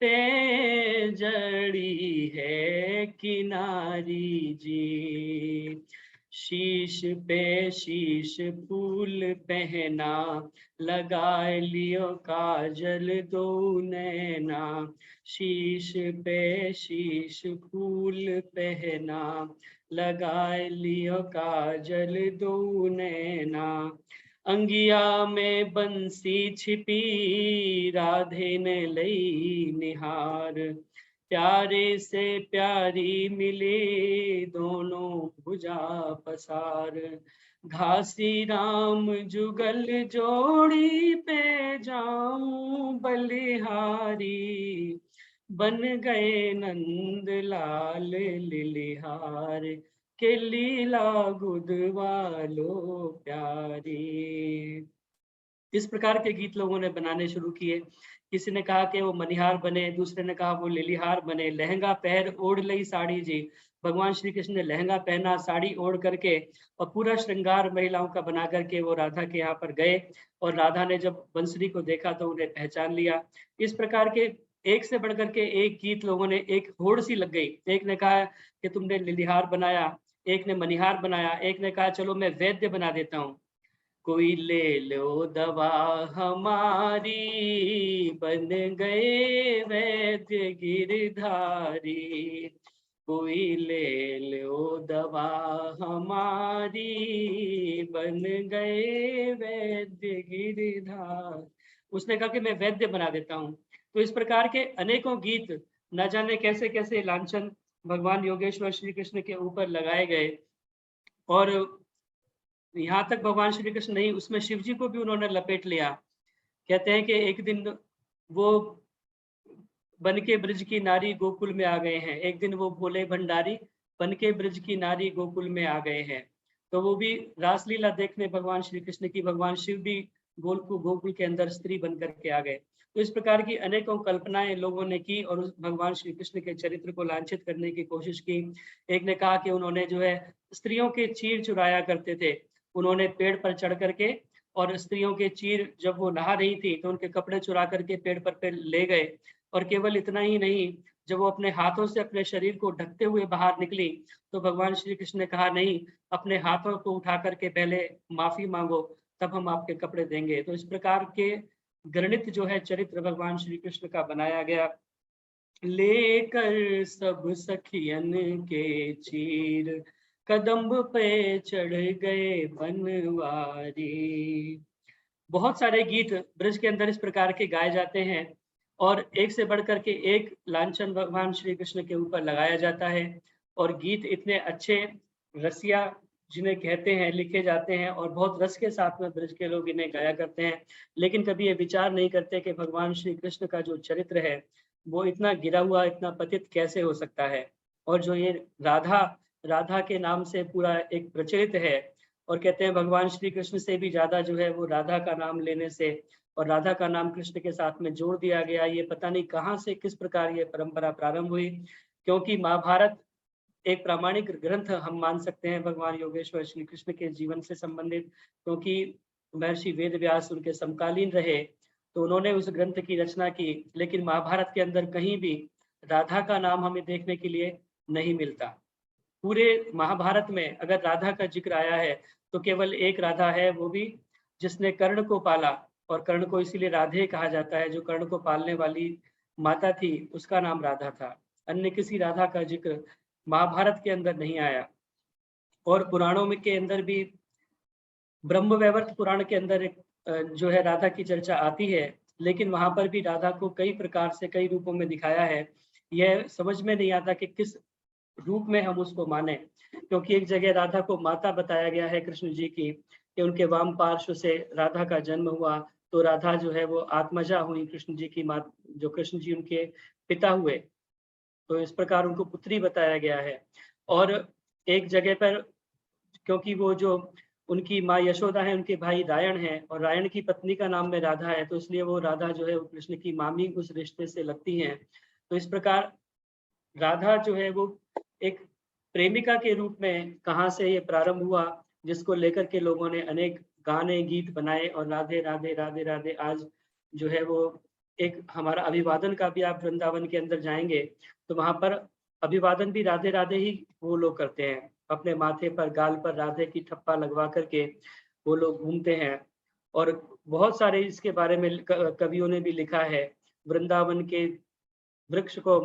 पे जड़ी है किनारी जी। शीश पे शीश फूल पहना, लगा लियो काजल दो नैना। शीश पे शीश फूल पहना, लगा लियो काजल दो नैना। अंगिया में बंसी छिपी, राधे ने लई निहार। प्यारे से प्यारी मिले, दोनों भुजा पसार। घासी राम जुगल जोड़ी पे जाऊं बलिहारी, बन गए नंद लाल लिलिहार। के लीला गुदवालो प्यारी। इस प्रकार के गीत लोगों ने बनाने शुरू किए। किसी ने कहा कि वो मनिहार बने, दूसरे ने कहा वो लिलिहार बने। लहंगा पहर ओढ़ लई साड़ी जी, भगवान श्री कृष्ण ने लहंगा पहना, साड़ी ओढ़ करके और पूरा श्रृंगार महिलाओं का बना करके वो राधा के यहाँ पर गए। और राधा ने जब बंसरी को देखा तो उन्हें पहचान लिया। इस प्रकार के एक से बढ़कर के एक गीत लोगों ने, एक होड़ सी लग गई। एक ने कहा कि तुमने लिलिहार बनाया, एक ने मनिहार बनाया, एक ने कहा चलो मैं वैद्य बना देता हूँ। कोई ले लो दवा हमारी, बन गए वैद्य गिरधारी। कोई ले लो दवा हमारी, बन गए वैद्य गिरधार। उसने कहा कि मैं वैद्य बना देता हूँ। तो इस प्रकार के अनेकों गीत, न जाने कैसे कैसे लांछन भगवान योगेश्वर श्री कृष्ण के ऊपर लगाए गए। और यहाँ तक भगवान श्री कृष्ण नहीं, उसमें शिव जी को भी उन्होंने लपेट लिया। कहते हैं कि एक दिन वो बन के ब्रज की नारी गोकुल में आ गए हैं। एक दिन वो भोले भंडारी बन के ब्रज की नारी गोकुल में आ गए हैं। तो वो भी रासलीला देखने भगवान श्री कृष्ण की, भगवान शिव भी गोकुल के अंदर स्त्री बन करके आ गए। तो इस प्रकार की अनेकों कल्पनाएं लोगों ने की और उस भगवान श्री कृष्ण के चरित्र को लांछित करने की कोशिश की। एक ने कहा कि उन्होंने जो है स्त्रियों के चीर चुराया करते थे। उन्होंने पेड़ पर चढ़ करके और स्त्रियों के चीर, जब वो नहा रही थी तो उनके कपड़े चुरा करके पेड़ पर ले गए। और केवल इतना ही नहीं, जब वो अपने हाथों से अपने शरीर को ढकते हुए बाहर निकली तो भगवान श्री कृष्ण ने कहा नहीं, अपने हाथों को उठा करके पहले माफी मांगो, तब हम आपके कपड़े देंगे। तो इस प्रकार के गणित जो है चरित्र भगवान श्री कृष्ण का बनाया गया। लेकर सब सखियन के चीर, कदम्ब पे चढ़ गए बनवारी। बहुत सारे गीत ब्रज के अंदर इस प्रकार के गाए जाते हैं और एक से बढ़कर के एक लांछन भगवान श्री कृष्ण के ऊपर लगाया जाता है। और गीत इतने अच्छे, रसिया जिन्हें कहते हैं, लिखे जाते हैं और बहुत रस के साथ में ब्रज के लोग इन्हें गाया करते हैं। लेकिन कभी ये विचार नहीं करते कि भगवान श्री कृष्ण का जो चरित्र है वो इतना गिरा हुआ, इतना पतित कैसे हो सकता है। और जो ये राधा के नाम से पूरा एक प्रचलित है, और कहते हैं भगवान श्री कृष्ण से भी ज्यादा जो है वो राधा का नाम लेने से और राधा का नाम कृष्ण के साथ में जोड़ दिया गया। ये पता नहीं कहाँ से, किस प्रकार ये परंपरा प्रारंभ हुई, क्योंकि महाभारत एक प्रामाणिक ग्रंथ हम मान सकते हैं भगवान योगेश्वर श्री कृष्ण के जीवन से संबंधित, क्योंकि महर्षि वेद व्यास उनके समकालीन रहे तो उन्होंने उस ग्रंथ की रचना की। लेकिन महाभारत के अंदर कहीं भी राधा का नाम हमें देखने के लिए नहीं मिलता। पूरे महाभारत में अगर राधा का जिक्र आया है तो केवल एक राधा है, वो भी जिसने कर्ण को पाला, और कर्ण को इसीलिए राधे कहा जाता है। जो कर्ण को पालने वाली माता थी उसका नाम राधा था। अन्य किसी राधा का जिक्र महाभारत के अंदर नहीं आया। और पुराणों में के अंदर भी ब्रह्मवैवर्त पुराण के अंदर एक जो है राधा की चर्चा आती है, लेकिन वहां पर भी राधा को कई प्रकार से कई रूपों में दिखाया है। यह समझ में नहीं आता कि किस रूप में हम उसको माने, क्योंकि एक जगह राधा को माता बताया गया है कृष्ण जी की, कि उनके वाम पार्श्व से राधा का जन्म हुआ, तो राधा जो है वो आत्मजा हुई कृष्ण जी की माँ, जो कृष्ण जी उनके पिता हुए, तो इस प्रकार उनको पुत्री बताया गया है। और एक जगह पर, क्योंकि वो जो उनकी माँ यशोदा है, उनके भाई रायण है, और रायण की पत्नी का नाम में राधा है, तो इसलिए वो राधा जो है वो कृष्ण की मामी उस रिश्ते से लगती हैं। तो इस प्रकार राधा जो है वो एक प्रेमिका के रूप में कहाँ से ये प्रारंभ हुआ, जिसको लेकर के लोगों ने अनेक गाने गीत बनाए, और राधे राधे राधे राधे आज जो है वो एक हमारा अभिवादन का भी, आप वृंदावन के अंदर जाएंगे तो वहां पर अभिवादन भी राधे राधे ही वो लोग करते हैं, अपने माथे पर गाल पर राधे की ठप्पा लगवा करके वो लोग घूमते हैं। और बहुत सारे इसके बारे में कवियों ने भी लिखा है, वृंदावन के वृक्ष को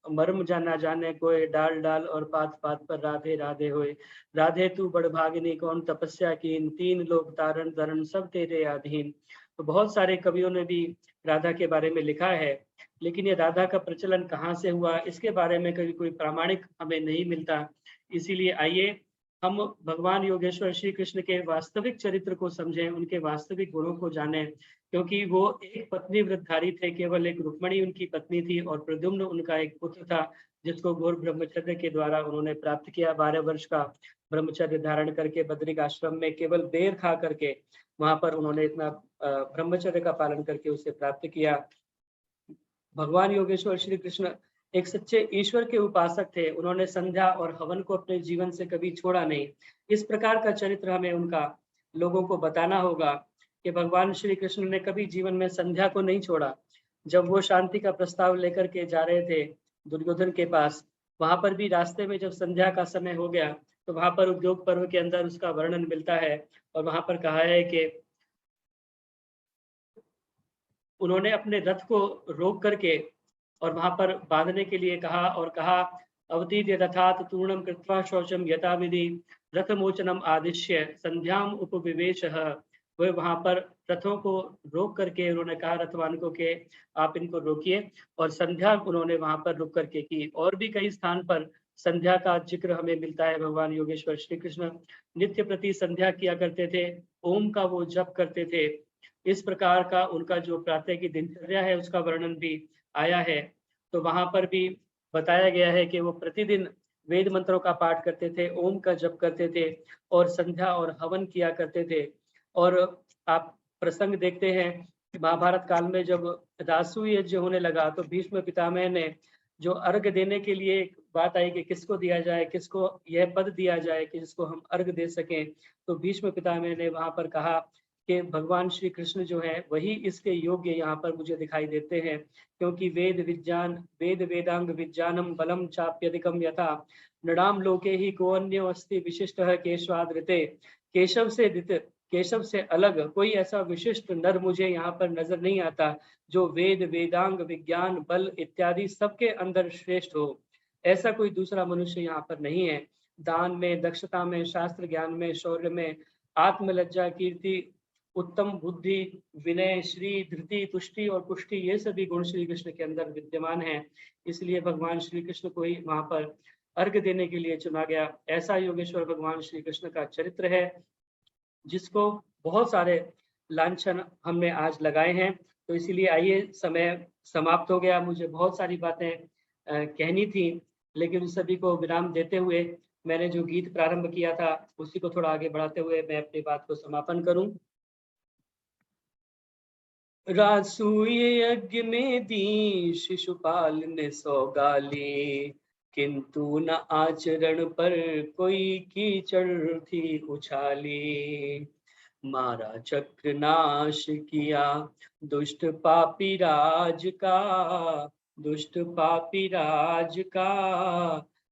मर्म जाना जाने कोई, डाल डाल और पात पात पर राधे राधे होए, राधे तू बड़ भागिनी कौन तपस्या कीन, तीन लोग तारण तरण सब तेरे अधीन। तो बहुत सारे कवियों ने भी राधा के बारे में लिखा है, लेकिन ये राधा का प्रचलन कहाँ से हुआ, इसके बारे में कभी कोई प्रामाणिक हमें नहीं मिलता। इसीलिए आइए हम भगवान योगेश्वर श्री कृष्ण के वास्तविक चरित्र को समझें, उनके वास्तविक गुणों को जानें, क्योंकि वो एक पत्नी व्रतधारी थे, केवल एक रुक्मणी उनकी पत्नी थी, और प्रद्युम्न उनका एक पुत्र था, जिसको घोर ब्रह्मचर्य के द्वारा उन्होंने प्राप्त किया। 12 वर्ष का ब्रह्मचर्य धारण करके बद्रिक आश्रम में केवल बेर खा करके वहां पर उन्होंने इतना ब्रह्मचर्य का पालन करके उसे प्राप्त किया। भगवान योगेश्वर श्री कृष्ण एक सच्चे ईश्वर के उपासक थे, उन्होंने संध्या और हवन को अपने जीवन से कभी छोड़ा नहीं। इस प्रकार का चरित्र हमें उनका लोगों को बताना होगा कि भगवान श्री कृष्ण ने कभी जीवन में संध्या को नहीं छोड़ा। जब वो शांति का प्रस्ताव लेकर के जा रहे थे दुर्योधन के पास, वहां पर भी रास्ते में जब संध्या का समय हो गया, तो वहां पर उद्योग पर्व के अंदर उसका वर्णन मिलता है, और वहां पर कहा है कि उन्होंने अपने रथ को रोक करके और वहां पर बांधने के लिए कहा, और कहा अवतीर्य रथात तूर्णम कृत्वा शौचम यथा विधि रथ मोचनम आदिश्य संध्याम उपविवेशः। वह वहां पर रथों को रोक करके उन्होंने कहा रथवान को कि आप इनको रोकिए, और संध्या उन्होंने वहां पर रुक करके की। और भी कई स्थान पर संध्या का जिक्र हमें मिलता है। भगवान योगेश्वर श्री कृष्ण नित्य प्रति संध्या किया करते थे, ओम का वो जप करते थे। इस प्रकार का उनका जो प्रातः की दिनचर्या है उसका वर्णन भी आया है। तो वहां पर भी बताया गया है कि वो प्रतिदिन वेद मंत्रों का पाठ करते थे, ओम का जप करते थे, और संध्या और हवन किया करते थे। और आप प्रसंग देखते हैं कि महाभारत काल में जब राजसूय यज्ञ होने लगा, तो भीष्म पितामह ने जो अर्घ देने के लिए एक बात आई कि किसको दिया जाए, किसको यह पद दिया जाए कि जिसको हम अर्घ दे सकें, तो भीष्म पितामह ने वहां पर कहा कि भगवान श्री कृष्ण जो है वही इसके योग्य यहाँ पर मुझे दिखाई देते हैं, क्योंकि वेद वेदांग विज्ञानम बलम चाप्यधिकम यथा नृणाम लोके ही को अन्यो अस्ति विशिष्ट केशवादृते। केशव से अलग कोई ऐसा विशिष्ट नर मुझे यहाँ पर नजर नहीं आता जो वेद वेदांग विज्ञान बल इत्यादि सबके अंदर श्रेष्ठ हो। ऐसा कोई दूसरा मनुष्य यहाँ पर नहीं है। दान में, दक्षता में, शास्त्र ज्ञान में, शौर्य में, आत्मलज्जा, कीर्ति, उत्तम बुद्धि, विनय, श्री, धृति, तुष्टि और पुष्टि, ये सभी गुण श्री कृष्ण के अंदर विद्यमान हैं। इसलिए भगवान श्री कृष्ण को ही वहां पर अर्घ देने के लिए चुना गया। ऐसा योगेश्वर भगवान श्री कृष्ण का चरित्र है, जिसको बहुत सारे लांछन हमने आज लगाए हैं। तो इसीलिए आइए, समय समाप्त हो गया, मुझे बहुत सारी बातें कहनी थी, लेकिन उन सभी को विराम देते हुए मैंने जो गीत प्रारंभ किया था उसी को थोड़ा आगे बढ़ाते हुए मैं अपनी बात को समापन करूं। राजसूय यज्ञ में दी शिशुपाल ने सौगाली, किंतु न आचरण पर कोई कीचड़ थी उछाली। मारा चक्र नाश किया दुष्ट पापी राज का,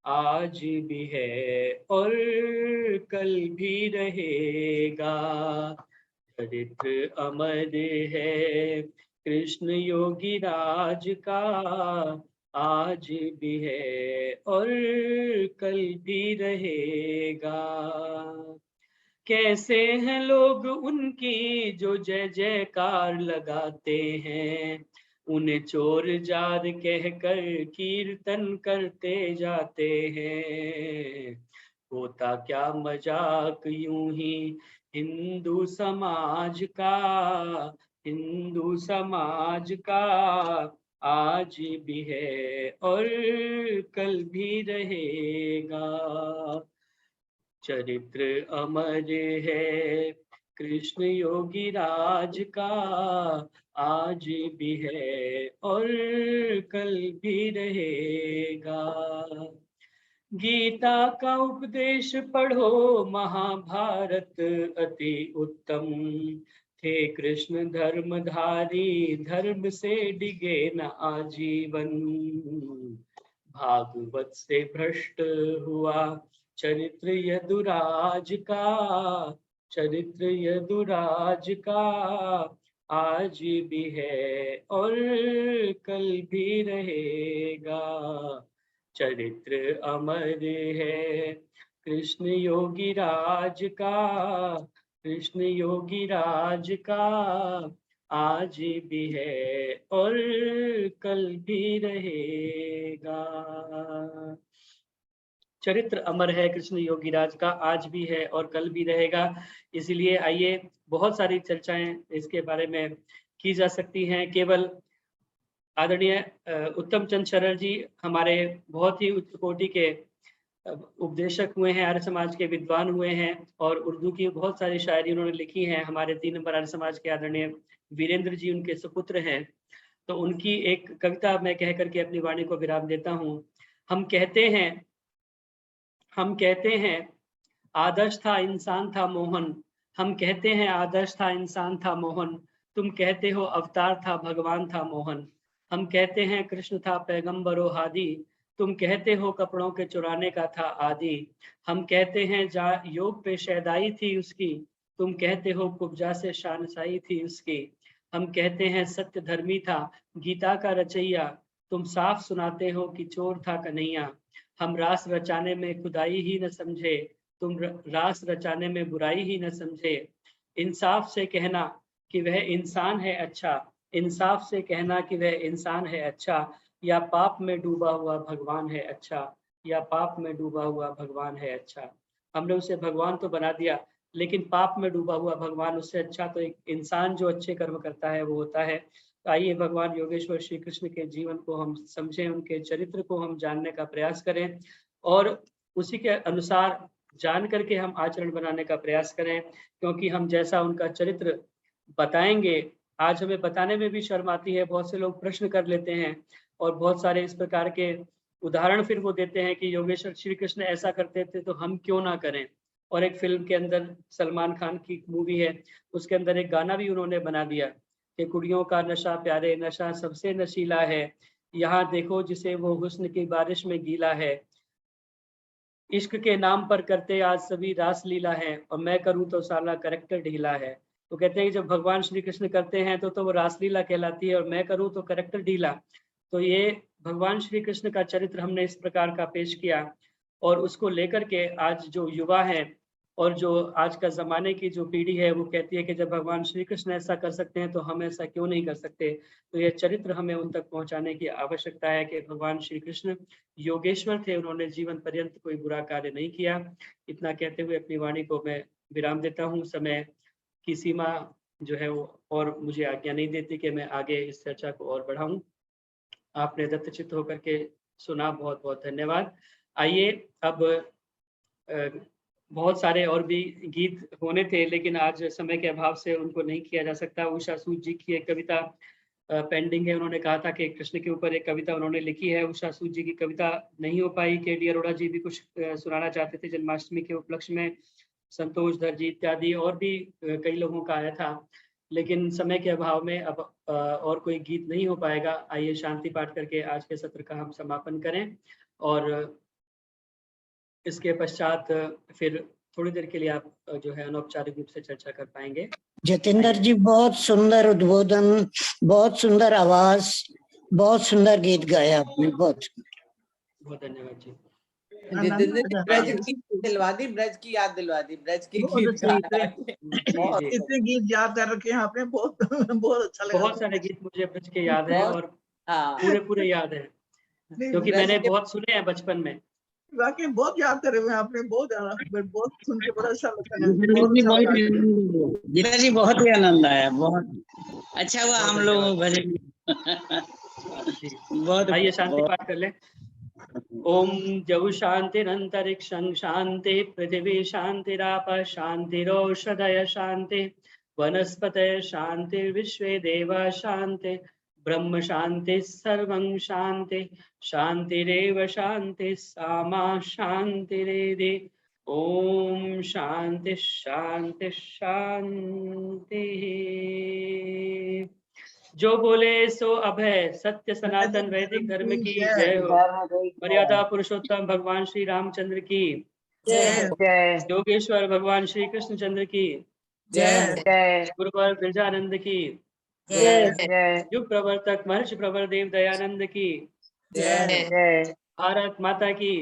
आज भी है और कल भी रहेगा। चरित्र अमर है कृष्ण योगी राज का, आज भी है और कल भी रहेगा। कैसे हैं लोग उनकी जो जय जयकार लगाते हैं, उन्हें चोर जार कहकर कीर्तन करते जाते हैं। होता क्या मजाक यूं ही हिंदू समाज का, हिंदू समाज का आज भी है और कल भी रहेगा। चरित्र अमर है कृष्ण योगी राज का, आज भी है और कल भी रहेगा। गीता का उपदेश पढ़ो, महाभारत अति उत्तम, थे कृष्ण धर्मधारी धर्म से डिगे न आजीवन। भागवत से भ्रष्ट हुआ चरित्र यदुराज का, चरित्र यदुराज का आज भी है और कल भी रहेगा। चरित्र अमर है कृष्ण योगी राज का, कृष्ण योगी राज का आज भी है और कल भी रहेगा। चरित्र अमर है कृष्ण योगी राज का, आज भी है और कल भी रहेगा। इसलिए आइए, बहुत सारी चर्चाएं इसके बारे में की जा सकती हैं। केवल आदरणीय उत्तम चंद शरण जी हमारे बहुत ही उच्च कोटि के उपदेशक हुए हैं, आर्य समाज के विद्वान हुए हैं और उर्दू की बहुत सारी शायरी उन्होंने लिखी है। हमारे 3 नंबर आर्य समाज के आदरणीय वीरेंद्र जी उनके सुपुत्र हैं। तो उनकी एक कविता मैं कह करके अपनी वाणी को विराम देता हूँ। हम कहते हैं आदर्श था इंसान था मोहन, हम कहते हैं आदर्श था इंसान था मोहन, तुम कहते हो अवतार था भगवान था मोहन। हम कहते हैं कृष्ण था पैगंबरो हादी, तुम कहते हो कपड़ों के चुराने का था आदि। हम कहते हैं जा योग पे शैदाई थी उसकी, तुम कहते हो कुब्जा से शानसाई थी उसकी। हम कहते हैं सत्य धर्मी था गीता का रचैया, तुम साफ सुनाते हो कि चोर था कन्हैया। हम रास रचाने में खुदाई ही न समझे, तुम रास रचाने में बुराई ही न समझे। इंसाफ से कहना कि वह इंसान है अच्छा, इंसाफ से कहना कि वह इंसान है अच्छा, या पाप में डूबा हुआ भगवान है अच्छा, या पाप में डूबा हुआ भगवान है अच्छा। हमने उसे भगवान तो बना दिया, लेकिन पाप में डूबा हुआ भगवान उससे अच्छा तो एक इंसान जो अच्छे कर्म करता है वो होता है। तो आइए भगवान योगेश्वर श्री कृष्ण के जीवन को हम समझें, उनके चरित्र को हम जानने का प्रयास करें और उसी के अनुसार जान करके हम आचरण बनाने का प्रयास करें, क्योंकि हम जैसा उनका चरित्र बताएंगे, आज हमें बताने में भी शर्म आती है, बहुत से लोग प्रश्न कर लेते हैं और बहुत सारे इस प्रकार के उदाहरण फिर वो देते हैं कि योगेश्वर श्री कृष्ण ऐसा करते थे तो हम क्यों ना करें। और एक फिल्म के अंदर सलमान खान की मूवी है, उसके अंदर एक गाना भी उन्होंने बना दिया कि कुड़ियों का नशा प्यारे नशा सबसे नशीला है, यहाँ देखो जिसे वो हुस्न की बारिश में गीला है। इश्क के नाम पर करते आज सभी रास लीला है, और मैं करूँ तो साला करेक्टर ढीला है। तो कहते हैं कि जब भगवान श्री कृष्ण करते हैं तो वो रासलीला कहलाती है, और मैं करूँ तो करेक्टर ढीला। तो ये भगवान श्री कृष्ण का चरित्र हमने इस प्रकार का पेश किया, और उसको लेकर के आज जो युवा है और जो आज का ज़माने की जो पीढ़ी है वो कहती है कि जब भगवान श्री कृष्ण ऐसा कर सकते हैं तो हम ऐसा क्यों नहीं कर सकते। तो यह चरित्र हमें उन तक पहुंचाने की आवश्यकता है कि भगवान श्री कृष्ण योगेश्वर थे, उन्होंने जीवन पर्यंत कोई बुरा कार्य नहीं किया। इतना कहते हुए अपनी वाणी को मैं विराम देता हूँ। समय की सीमा जो है वो और मुझे आज्ञा नहीं देती कि मैं आगे इस चर्चा को और बढ़ाऊं। आपने दत्तचित्त होकर के सुना, बहुत बहुत धन्यवाद। आइए अब बहुत सारे और भी गीत होने थे, लेकिन आज समय के अभाव से उनको नहीं किया जा सकता। उषा सूद जी की एक कविता पेंडिंग है, उन्होंने कहा था कि कृष्ण के ऊपर एक कविता उन्होंने लिखी है। उषा सूद जी की कविता नहीं हो पाई। के डी अरोड़ा जी भी कुछ सुनाना चाहते थे जन्माष्टमी के उपलक्ष्य में, संतोष धर जी इत्यादि और भी कई लोगों का आया था, लेकिन समय के अभाव में अब और कोई गीत नहीं हो पाएगा। आइए शांति पाठ करके आज के सत्र का हम समापन करें, और इसके पश्चात फिर थोड़ी देर के लिए आप जो है अनौपचारिक रूप से चर्चा कर पाएंगे। जतेंद्र जी, बहुत सुंदर उद्बोधन, बहुत सुंदर आवाज, बहुत सुंदर गीत गाया आपने। बहुत धन्यवाद जी। जितेंद्र जी, आनंद ब्रज की दिलवा दी, ब्रज की याद दिलवा दी, ब्रज की बहुत गीत अच्छे गा गीत बहुत जी। इतने गीत याद कर रखे हैं आपने, बहुत बहुत अच्छा लगा। बहुत सारे गीत मुझे ब्रज के याद है बहुत, और हाँ पूरे पूरे याद है, नहीं, क्योंकि ब्रज मैंने के बहुत सुने हैं बचपन में। वाकई बहुत याद करे हुए हैं आपने, बहुत ज्यादा, बहुत सुन के बड़ा अच्छा लगा, जितेंद्र बहुत जी अच्छा बहुत लगा। जितेंद्र जी बहुत ही आनंद आया, बहुत अच्छा हुआ हम लोग भजन जी बहुत आइए शांति बहुत पाठ कर ले। ओम जौ शांतिरंतरिक्षं शांति पृथिवी शांतिराप शांतिरोषधय शांति वनस्पतय शांतिर्विश्वे देवा शांति ब्रह्म शांति सर्वं शांति शांतिरेव शांति सामा शांतिरेधि। ओम शांति शांति शांति। जो बोले सो अभय, सत्य सनातन वैदिक धर्म की जय हो। मर्यादा पुरुषोत्तम भगवान श्री रामचंद्र की जय जय योगेश्वर भगवान श्री कृष्णचंद्र की जय जय गुरुवर गिरजानंद की जय जय युग प्रवर्तक महर्षि प्रवर देव दयानंद की जय जय भारत माता की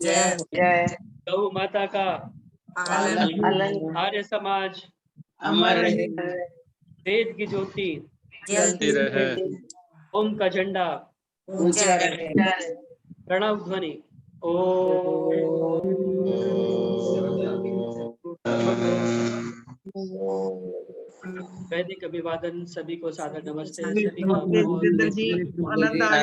जय जय गौ माता का आनंद आर्य समाज अमर रहे, वेद की ज्योति जलती रहे, ओम का झंडा ऊंचा रहे। प्रणव ध्वनि ओम। वैदिक अभिवादन, सभी को सादर नमस्ते, सभी का नमस्ते बहुत जितेंद्र जी, आनंद आया।